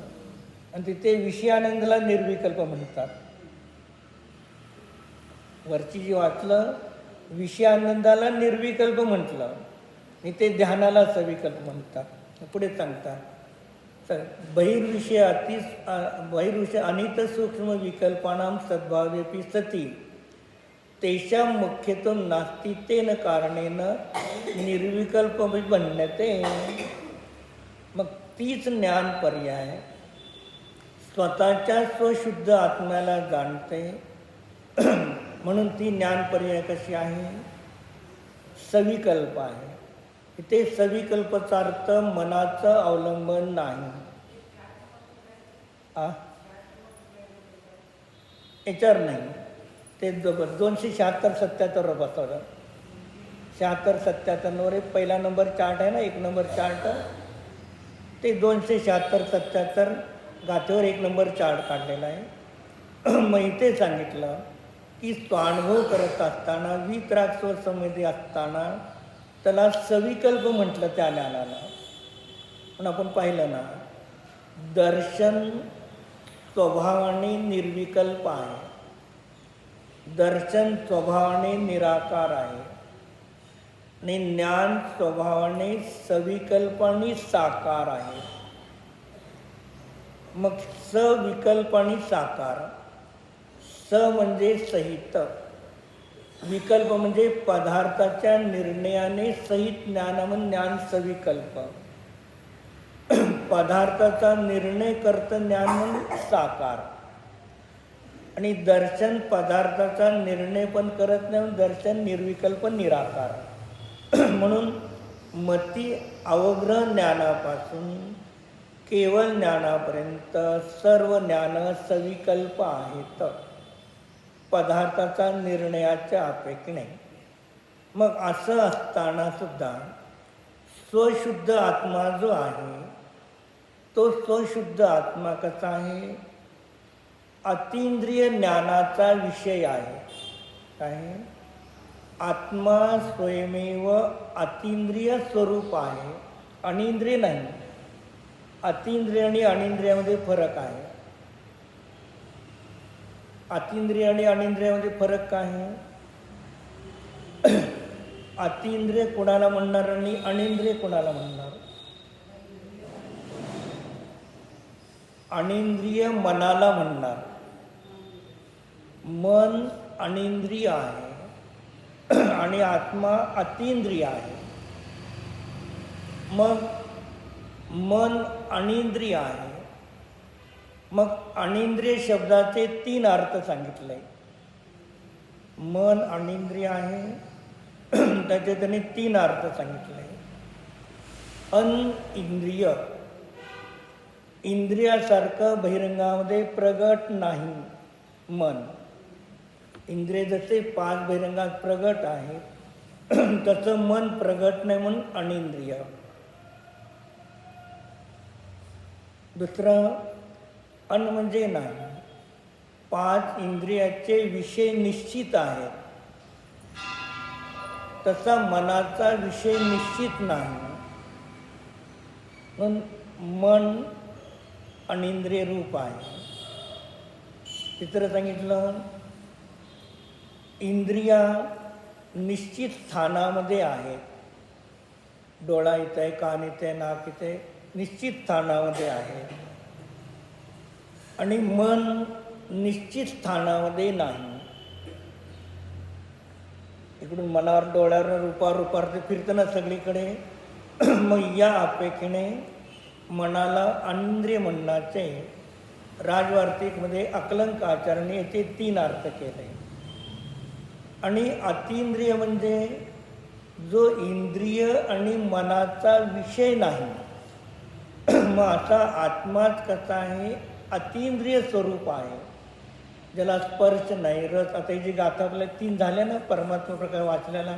आणि तिथे विषयानंदाला निर्विकल्प म्हणतात. वरची जी वाचलं विषयानंदाला निर्विकल्प म्हटलं, आणि ते ध्यानाला सविकल्प म्हणतात. पुढे सांगतात बहिर्विषय अनित सूक्ष्म विकल्पानां सद्भावेपि सती तेषां मुख्यत्वं नास्ति तेन कारणेन निर्विकल्प भन्यते. मग तीच ज्ञान पर्याय स्वतःच्या स्वशुद्ध आत्म्याला जाणते. म्हणून ती ज्ञान पर्याय कशी आहे? सविकल्प आहे. इथे सविकल्पचा अर्थ मनाचं अवलंबन नाही. याच्यावर नाही. ते 276-77 बसवलं. 76-77 पहिला नंबर चार्ट आहे ना, 1 नंबर चार्ट, ते 276-77 गाथेवर 1 नंबर चार्ट काढलेला आहे. मग इथे सांगितलं की स्वानुभव करत असताना वीतराग स्वसंवेदी असताना त्याला सविकल्प म्हटलं त्या ज्ञानाला. पण आपण पाहिलं ना, दर्शन स्वभावाने निर्विकल्प आहे, दर्शन स्वभावाने निराकार आहे, आणि ज्ञान स्वभावाने सविकल्प आणि साकार आहे. मग सविकल्प आणि साकार. स म्हणजे सहित, विकल्प म्हणजे पदार्थाच्या निर्णयाने सहित ज्ञान म्हणून ज्ञान सविकल्प. पदार्थाचा निर्णय करत ज्ञान म्हणून साकार. आणि दर्शन पदार्थाचा निर्णय पण करत नाही, दर्शन निर्विकल्प निराकार. म्हणून मती अवग्रह ज्ञानापासून केवळ ज्ञानापर्यंत सर्व ज्ञान सविकल्प आहेत, पदार्थाचा निर्णयाच्या अपेक्षेने. मग असं असताना सुद्धा स्वशुद्ध आत्मा जो आहे तो स्वशुद्ध आत्मा कसा आहे? अतींद्रिय ज्ञानाचा विषय आहे. काय? आत्मा स्वयमेव अतींद्रिय स्वरूप आहे, अनिंद्रिय नाही. अतींद्रिय आणि अनिंद्रियामध्ये फरक आहे. अतींद्रिय आणि अनिंद्रियामध्ये फरक काय आहे? अतींद्रिय कोणाला म्हणणार आणि अनिंद्रिय कोणाला म्हणणार? अनिंद्रिय मनाला म्हणणार. मन अनिंद्रिय आहे आणि आत्मा अतींद्रिय आहे. मग मन अनिंद्रिय आहे. मग अनिंद्रिय शब्दाचे 3 अर्थ सांगितले. मन अनिंद्रिय आहे, त्याचे त्यांनी 3 अर्थ सांगितले. अनइंद्रिय, इंद्रियासारखं बहिरंगामध्ये प्रगट नाही मन. इंद्रिय जसे 5 बहिरंगात प्रगट आहे तसं मन प्रगट नाही म्हणून अनिंद्रिय. दुसरं अन म्हणजे नाही. 5 इंद्रियाचे विषय निश्चित आहेत, तसा मनाचा विषय निश्चित नाही म्हणून मन अनिंद्रिय रूप आहे. तिसरं सांगितलं इंद्रिया निश्चित स्थानामध्ये आहेत. डोळा इथे आहे, कान इथे आहे, नाक इथे आहे, निश्चित स्थानामध्ये आहे. आणि मन निश्चित स्थानामध्ये नाही. इकडून मनावर डोळ्यावर रूपावर ते फिरतं ना सगळीकडे. मग या अपेक्षेने मनाला अनिंद्रिय म्हणण्याचे राजवार्तिकमध्ये अकलंक आचार्याने याचे 3 अर्थ केले. आणि अतींद्रिय म्हणजे जो इंद्रिय आणि मनाचा विषय नाही. मग असा आत्माच कसा आहे? अतींद्रिय स्वरूप आहे, ज्याला स्पर्श नाही, रस. आता ही जी गाथा आपल्या 3 झाल्या ना परमात्मा प्रकार वाचल्याला.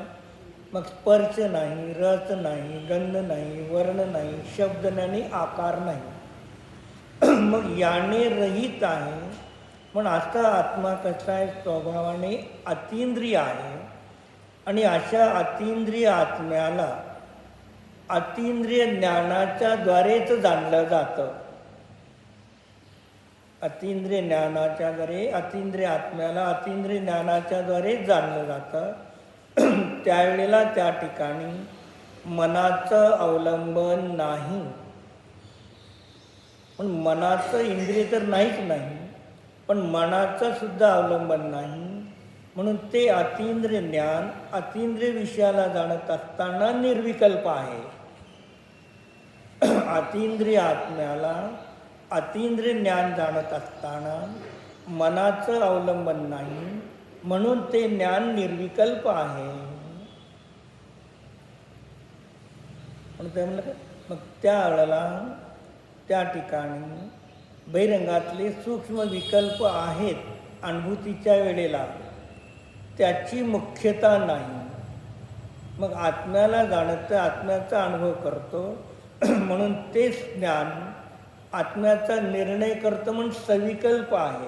मग स्पर्श नाही, रस नाही, गंध नाही, वर्ण नाही, शब्द नाही, आकार नाही. मग याने रहित आहे. पण असा आत्मा कसा आहे? स्वभावाने अतींद्रिय आहे. आणि अशा अतींद्रिय आत्म्याला अतींद्रिय ज्ञानाच्या द्वारेच जाणलं जातं. अतींद्रिय ज्ञानाच्या द्वारे अतींद्रिय आत्म्याला अतींद्रिय ज्ञानाच्या द्वारेच जाणलं जातं. त्यावेळेला त्या ठिकाणी मनाचं अवलंबन नाही. पण मनाचं इंद्रिय तर नाहीच नाही, पण मनाचं सुद्धा अवलंबन नाही. म्हणून ते अतींद्रिय ज्ञान अतींद्रिय विषयाला जाणत असताना निर्विकल्प आहे. अतींद्रिय आत्म्याला अतींद्रिय ज्ञान जाणत असताना मनाचं अवलंबन नाही, म्हणून ते ज्ञान निर्विकल्प आहे. म्हणून ते म्हणलं मग त्या वेळेला त्या ठिकाणी बहिरंगातले सूक्ष्म विकल्प आहेत अनुभूतीच्या वेळेला, त्याची मुख्यता नाही. मग आत्म्याला जाणतं, आत्म्याचा अनुभव करतो म्हणून तेच ज्ञान आत्म्याचा निर्णय करतं म्हणून सविकल्प आहे.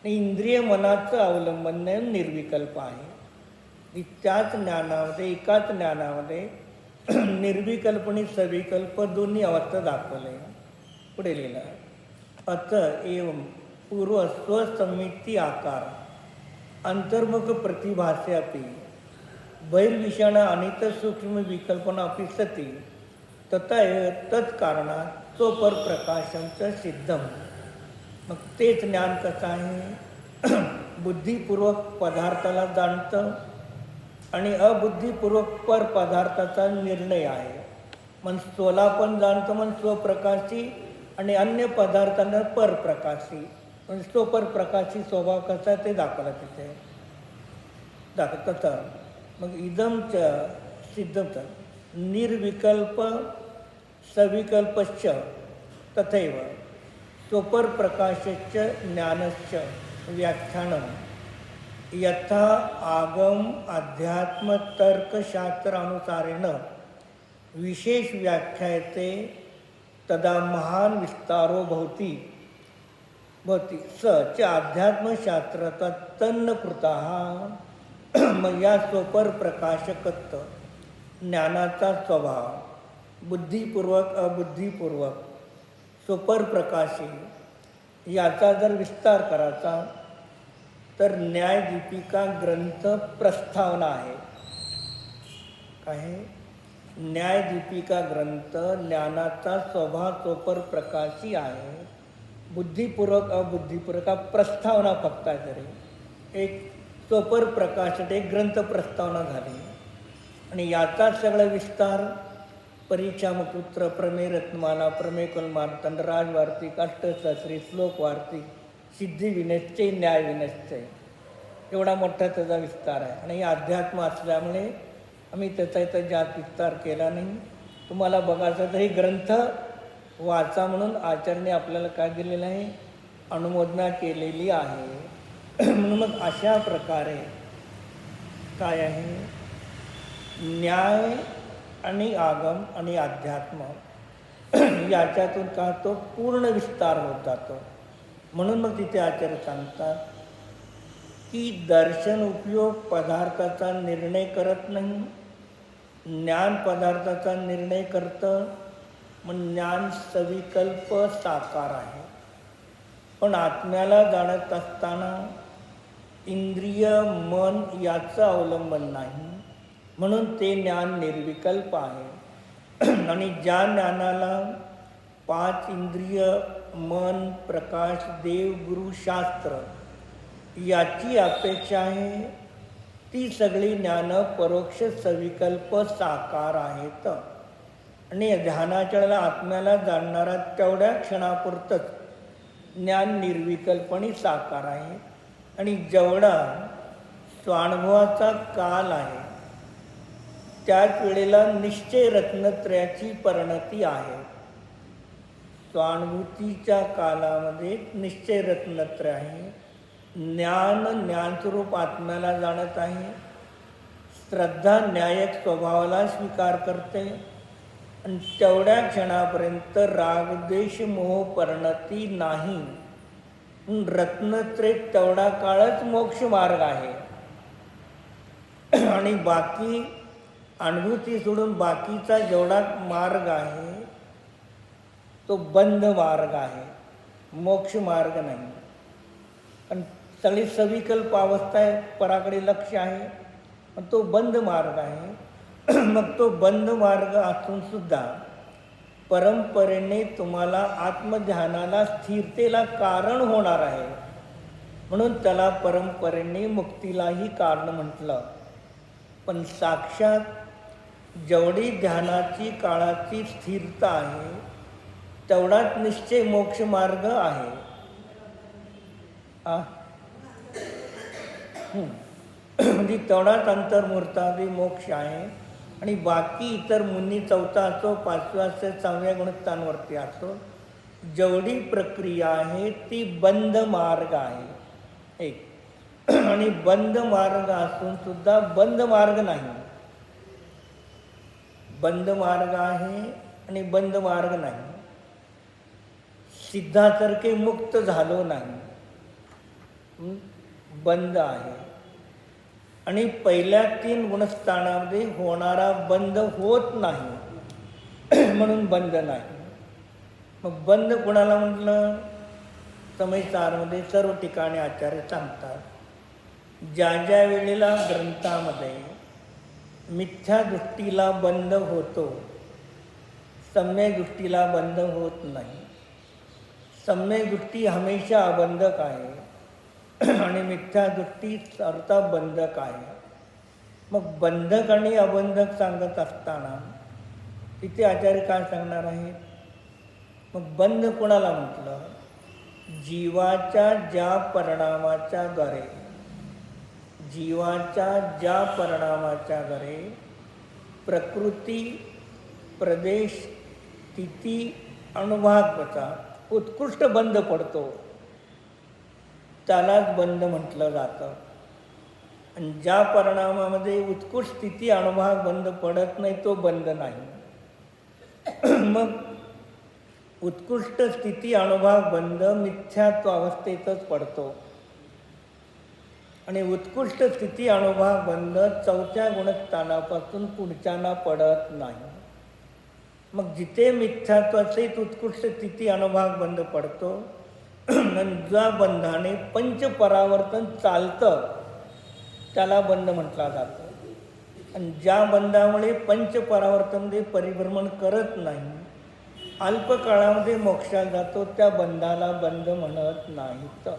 इंद्रिय मनाचं अवलंबन नाही, निर्विकल्प आहे. त्याच ज्ञानामध्ये, एकाच ज्ञानामध्ये निर्विकल्प आणि सविकल्प दोन्ही अवस्था दाखवले. पुढे लिहिलं अत एवं पूर्व स्वसंमिती आकार अंतर्मुख प्रतिभास्यापि बहिर्विषयाणा अनित सूक्ष्म विकल्पना अपि सती तथा तत्कारणात चोपर प्रकाशनचं सिद्धम. मग तेच ज्ञान कसं आहे? बुद्धिपूर्वक पदार्थाला जाणतं आणि अबुद्धिपूर्वक पर पदार्थाचा निर्णय आहे. मन स्वला पण जाणतं, मन स्वप्रकाशी आणि अन्य पदार्थांना परप्रकाशी. म्हणजे स्वपरप्रकाशी स्वभाव कसा ते दाखवला तिथे तसं. मग इदमच सिद्धच निर्विकल्प सविकल्पश्च तथैव स्वपरप्रकाशश्च ज्ञानश्च व्याख्यानं यथा आगम अध्यात्म तर्कशास्त्रानुसारेण विशेष व्याख्यायते तदा महान विस्तारो भवति स च अध्यात्मशास्त्राचा तन्नकृतः. मग या स्वपर प्रकाशकत्व ज्ञानाचा स्वभाव बुद्धिपूर्वक अबुद्धिपूर्वक सोपर प्रकाशी याचा जर विस्तार करायचा तर न्यायदीपिका ग्रंथ प्रस्तावना आहे. काय आहे? न्यायदीपिका ग्रंथ ज्ञानाचा स्वभाव सोपर प्रकाशी आहे. बुद्धिपूर्वक अबुद्धिपूर्वक प्रस्तावना फक्त आहे. तरी एक सोपर प्रकाश एक ग्रंथ प्रस्तावना झाली आणि याचा सगळा विस्तार परीक्षामपुत्र, प्रमेय रत्नमाला, प्रमेय कुलमार्तंड, राजवार्तिक, अष्टसहस्री, श्लोक वार्तिक, सिद्धी विनिश्चय, न्याय विनिश्चय एवढा मोठा त्याचा विस्तार आहे. आणि हे अध्यात्म असल्यामुळे आम्ही त्याचा इथं जास्त विस्तार केला नाही. तुम्हाला बघायचं तर हे ग्रंथ वाचा म्हणून आचार्याने आपल्याला काय दिलेलं आहे? अनुमोदना केलेली आहे. म्हणून मग अशा प्रकारे काय आहे? न्याय आणि आगम आणि अध्यात्म याच्यातून का तो पूर्ण विस्तार होत जातो. म्हणून मग तिथे आचार्य सांगतात की दर्शन उपयोग पदार्थाचा निर्णय करत नाही, ज्ञान पदार्थाचा निर्णय करतं. मग ज्ञान सविकल्प साकार आहे. पण आत्म्याला जाणत असताना इंद्रिय मन याचं अवलंबन नाही, म्हणून ते ज्ञान निर्विकल्प आहे. आणि ज्या ज्ञानाला 5 इंद्रिय, मन, प्रकाश, देव, गुरु, शास्त्र याची अपेक्षा आहे, ती सगळी ज्ञान परोक्ष सविकल्प साकार आहेत. आणि ध्यानाच्या वेळेला आत्म्याला जाणणारा तेवढ्या क्षणापुरतंच ज्ञान निर्विकल्पणी साकार आहे. आणि जेवढा स्वानुभवाचा काल आहे त्याच वेळेला निश्चय रत्नत्रयाची परिणती आहे. स्वानुभूतीच्या कालामध्ये निश्चय रत्नत्रय आहे. ज्ञानस्वरूप आत्म्याला जाणत आहे. श्रद्धा न्यायक स्वभावाला स्वीकार करते आणि तेवढ्या क्षणापर्यंत रागद्वेष मोह परिणती नाही. रत्नत्रय तेवढा काळच मोक्ष मार्ग आहे. आणि बाकी अनुभूती सोडून बाकीचा जेवढा मार्ग आहे तो बंद मार्ग आहे, मोक्ष मार्ग नाही. पण सगळी सविकल्प अवस्था आहे, पराकडे लक्ष आहे, पण तो बंद मार्ग आहे. मग तो बंद मार्ग असूनसुद्धा परंपरेने तुम्हाला आत्मध्यानाला स्थिरतेला कारण होणार आहे, म्हणून त्याला परंपरेने मुक्तीलाही कारण म्हटलं. पण साक्षात जेवढी ध्यानाची काळाची स्थिरता आहे तेवढाच निश्चय मोक्ष मार्ग आहे. म्हणजे तेवढाच अंतर्मुहूर्तादी मोक्ष आहे. आणि बाकी इतर मुनी 4था असो, 5व्या असो, 6व्या गुणस्थांवरती असो, जेवढी प्रक्रिया आहे ती बंद मार्ग आहे. एक आणि बंद मार्ग असून सुद्धा बंद मार्ग नाही. बंद मार्ग आहे आणि बंद मार्ग नाही. सिद्धासारखे मुक्त झालो नाही, बंद आहे. आणि पहिल्या 3 गुणस्थानामध्ये होणारा बंद होत नाही, म्हणून बंद नाही. मग बंद कोणाला म्हटलं? समयसारमध्ये सर्व ठिकाणी आचार्य सांगतात, ज्या ज्या वेळेला ग्रंथामध्ये मिथ्या दृष्टीला बंद होतो, सम्यक दृष्टीला बंद होत नाही. सम्यक दृष्टी हमेशा अबंधक आहे आणि मिथ्या दृष्टी सरता बंधक आहे. मग बंधक आणि अबंधक सांगत असताना तिथे आचार्य काय सांगणार आहेत? मग बंध कोणाला म्हटलं? जीवाच्या ज्या परिणामाच्या द्वारे, जीवाच्या ज्या परिणामाच्या द्वारे प्रकृती, प्रदेश, स्थिती, अणुभागाचा उत्कृष्ट बंध पडतो, त्यालाच बंध म्हटलं जातं. आणि ज्या परिणामामध्ये उत्कृष्ट स्थिती अणुभाग बंद पडत नाही तो बंध नाही. मग उत्कृष्ट स्थिती अणुभाग बंद मिथ्यात्व अवस्थेतच पडतो आणि उत्कृष्ट स्थिती अणुभाग बंद 4थ्या गुणस्थानापासून पुढच्यांना पडत नाही. मग जिथे मिथ्यात्वाचे उत्कृष्ट तिथे अनुभाग बंद पडतो. आणि ज्या बंधाने पंचपरावर्तन चालतं त्याला बंध म्हटला जातो. आणि ज्या बंधामुळे पंचपरावर्तनमध्ये परिभ्रमण करत नाही, अल्प काळामध्ये मोक्षाला जातो, त्या बंधाला बंध म्हणत नाहीत.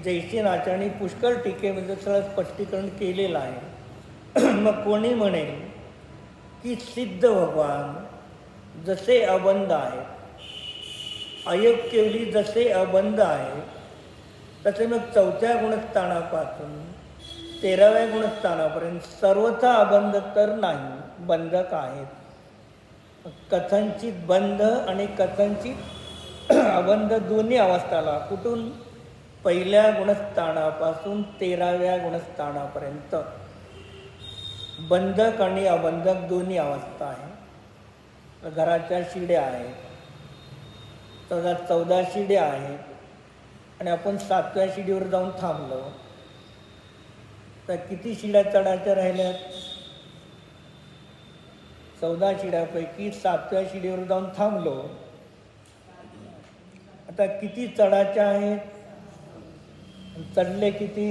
जैसे आचार्यांनी पुष्कळ टीकेमध्ये सगळं स्पष्टीकरण केलेलं आहे. मग कोणी म्हणेल की सिद्ध भगवान जसे अबंध आहेत, अयोग्यवली जसे अबंध आहे, तसे मग 4थ्या गुणस्थानापासून 13व्या गुणस्थानापर्यंत सर्वथा अबंध तर नाही, बंधक आहेत. कथनचित बंध आणि कथनचित अबंध दोन्ही अवस्थाला कुठून? पहिल्या गुणस्थानापासून 13व्या गुणस्थानापर्यंत बंधक आणि अबंधक दोन्ही अवस्था आहे. घराच्या शिड्या आहेत, 14 शिड्या आहेत, आणि आपण 7व्या शिडीवर जाऊन थांबलो तर किती शिड्या चढायच्या राहिल्यात? 14 शिड्यापैकी 7व्या शिडीवर जाऊन थांबलो. आता किती चढायच्या आहेत? चढले किती?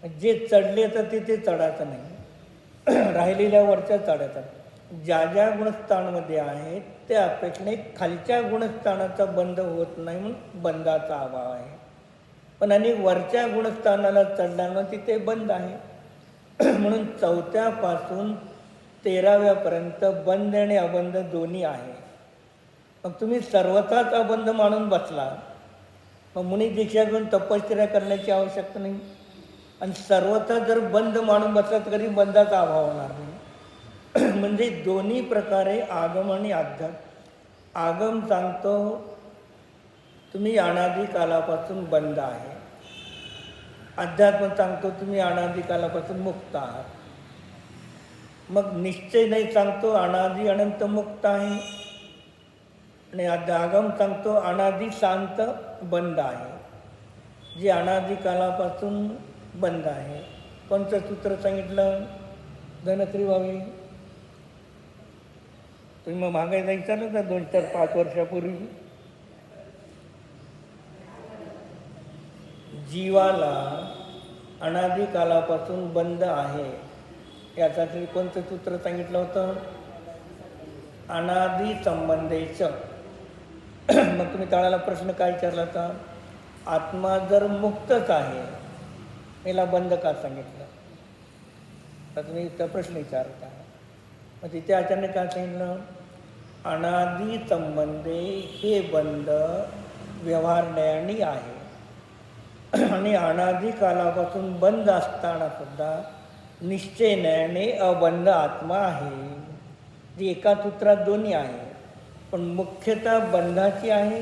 जे चढले तर ते चढायचं नाही, राहिलेल्या वरच्या चढायचं. ज्या ज्या गुणस्थानामध्ये आहेत त्या अपेक्षेने खालच्या गुणस्थानाचा बंध होत नाही, म्हणून बंधाचा अभाव आहे. पण आणि वरच्या गुणस्थानाला चढल्यानं तिथे बंध आहे. म्हणून 4थ्यापासून 13व्यापर्यंत बंध आणि अबंध दोन्ही आहे. मग तुम्ही सर्वथाच अबंध मानून बसला, मग मुनी दीक्षा घेऊन तपश्चर्या करण्याची आवश्यकता नाही. आणि सर्वथा जर बंध मानून बसला तरी बंधाचा अभाव होणार नाही. म्हणजे दोन्ही प्रकारे आगम आणि अध्यात्म. आगम सांगतो तुम्ही अनादी कालापासून बंद आहे, अध्यात्म सांगतो तुम्ही अनादी कालापासून मुक्त आहात. मग निश्चय नाही सांगतो अनादी अनंत मुक्त आहे, आणि आगम सांगतो अनादी शांत बंद आहे, जे अनादी कालापासून बंद आहे. कोणतं सूत्र सांगितलं धनश्री व्हावी? तुम्ही मग मागे जायचं ना 2-4-5 वर्षापूर्वी. जीवाला अनादी कालापासून बंद आहे यासाठी कोणतं सूत्र सांगितलं होतं? अनादी संबंधेच. मग तुम्ही त्याला प्रश्न काय विचारला होता? आत्मा जर मुक्तच आहे, याला बंध का सांगितलं? तर तुम्ही त्या प्रश्न विचारता. मग तिथे आचार्याने काय सांगितलं? अनादी संबंधे हे बंध व्यवहारण्याने आहे, आणि अनादी कालापासून बंद असताना सुद्धा निश्चयण्याने अबंध आत्मा आहे. जी एका सूत्रात दोन्ही आहे, पण मुख्यतः बंधाची आहे.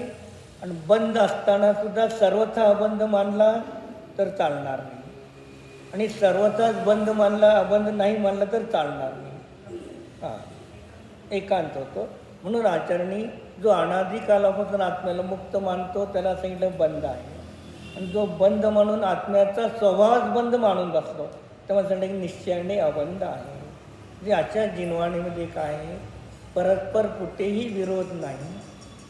आणि बंद असताना सुद्धा सर्वथा अबंध मानला तर चालणार नाही, आणि सर्वथाच बंध मानला अबंध नाही मानला तर चालणार नाही. एकांत होतो. म्हणून आचार्यांनी जो अनादी कालापासून आत्म्याला मुक्त मानतो त्याला सांगितलं बंध आहे, आणि जो बंध म्हणून आत्म्याचा स्वभावच बंध मानून बसलो तेव्हा सांगितलं निश्चयाने अबंध आहे. जे आजच्या जिनवाणीमध्ये काय आहे? परस्पर कुठेही विरोध नाही.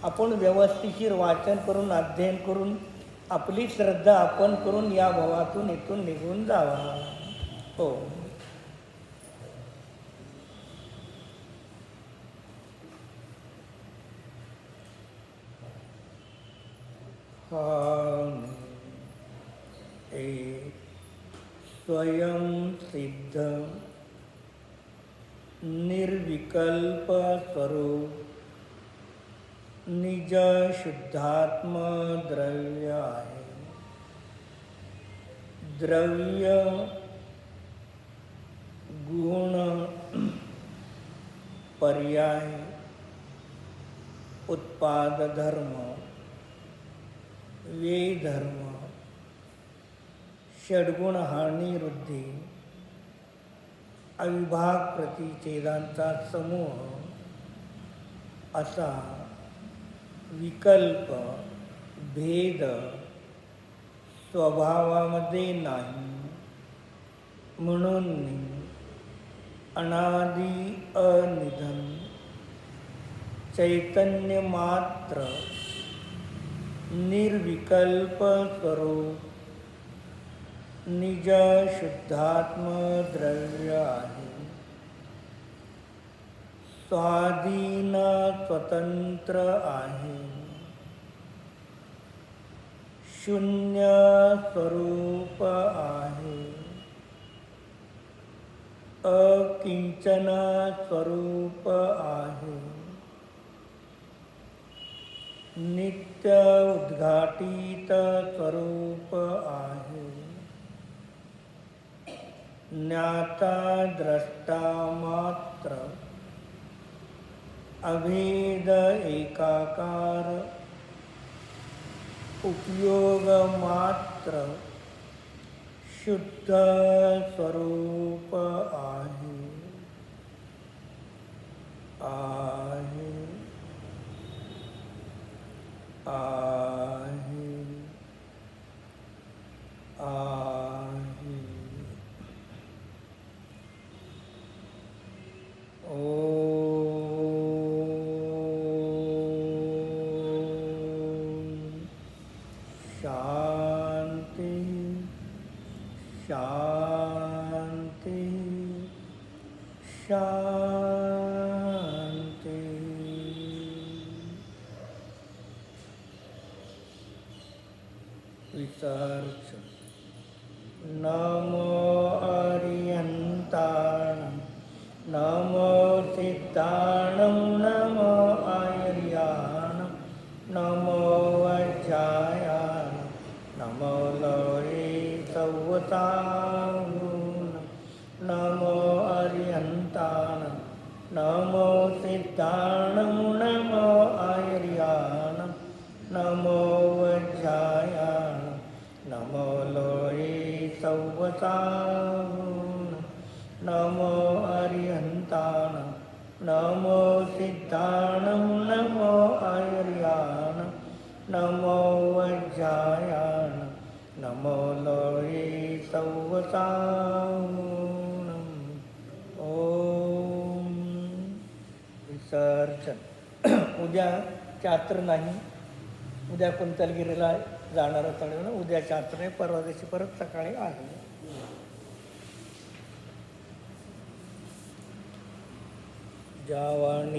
आपण व्यवस्थिशीर वाचन करून अध्ययन करून आपली श्रद्धा आपण करून या भावातून इथून निघून जावा. हो. एक स्वयं सिद्ध निर्विकल्प स्वरूप निज शुद्धात्म द्रव्य आहे. द्रव्य गुण पर्याय उत्पाद धर्म व्यय धर्म षड्गुण हानी वृद्धी अविभाग प्रतिच्छेदांचा समूह असा विकल्प भेद स्वभावामध्ये नाही. म्हणून अनादि अनिधन चैतन्य मात्र निर्विकल्प स्वरूप निज शुद्धात्म द्रव्य आहे. स्वाधीन स्वतंत्र आहे. शून्य स्वरूप आहे. अकिंचन स्वरूप आहे. नित्य उद्घाटित स्वरूप आहे. ज्ञाता द्रष्टा मात्र अभेद एकाकार उपयोग मात्र शुद्ध स्वरूप आहे. आहे. आहे. आहे. शांति शांति शांति. विसर्ज. नमो अर्यन्ताणं नमो सिद्धाणं नमो आर्याणं नमो वज्रायाणं नमो लोये सौवताहुनं नमो अर्यन्ताणं नमो सिद्धाणं नमो आर्याणं नमो वज्रायाणं नमो लोये सौवताहुनं नमो अर्यन्ताणं नमो सिद्धाणं नमो आर्याणं नमो वज्रायाणं नमो लोये सौवताहुनं. ओम. विसर्जन. उद्या चात्र नाही. उद्या कुंतलगिरीला जाणार होतं. उद्या चात्र आहे. परवा दिवशी परत सकाळी आहे. जावाणी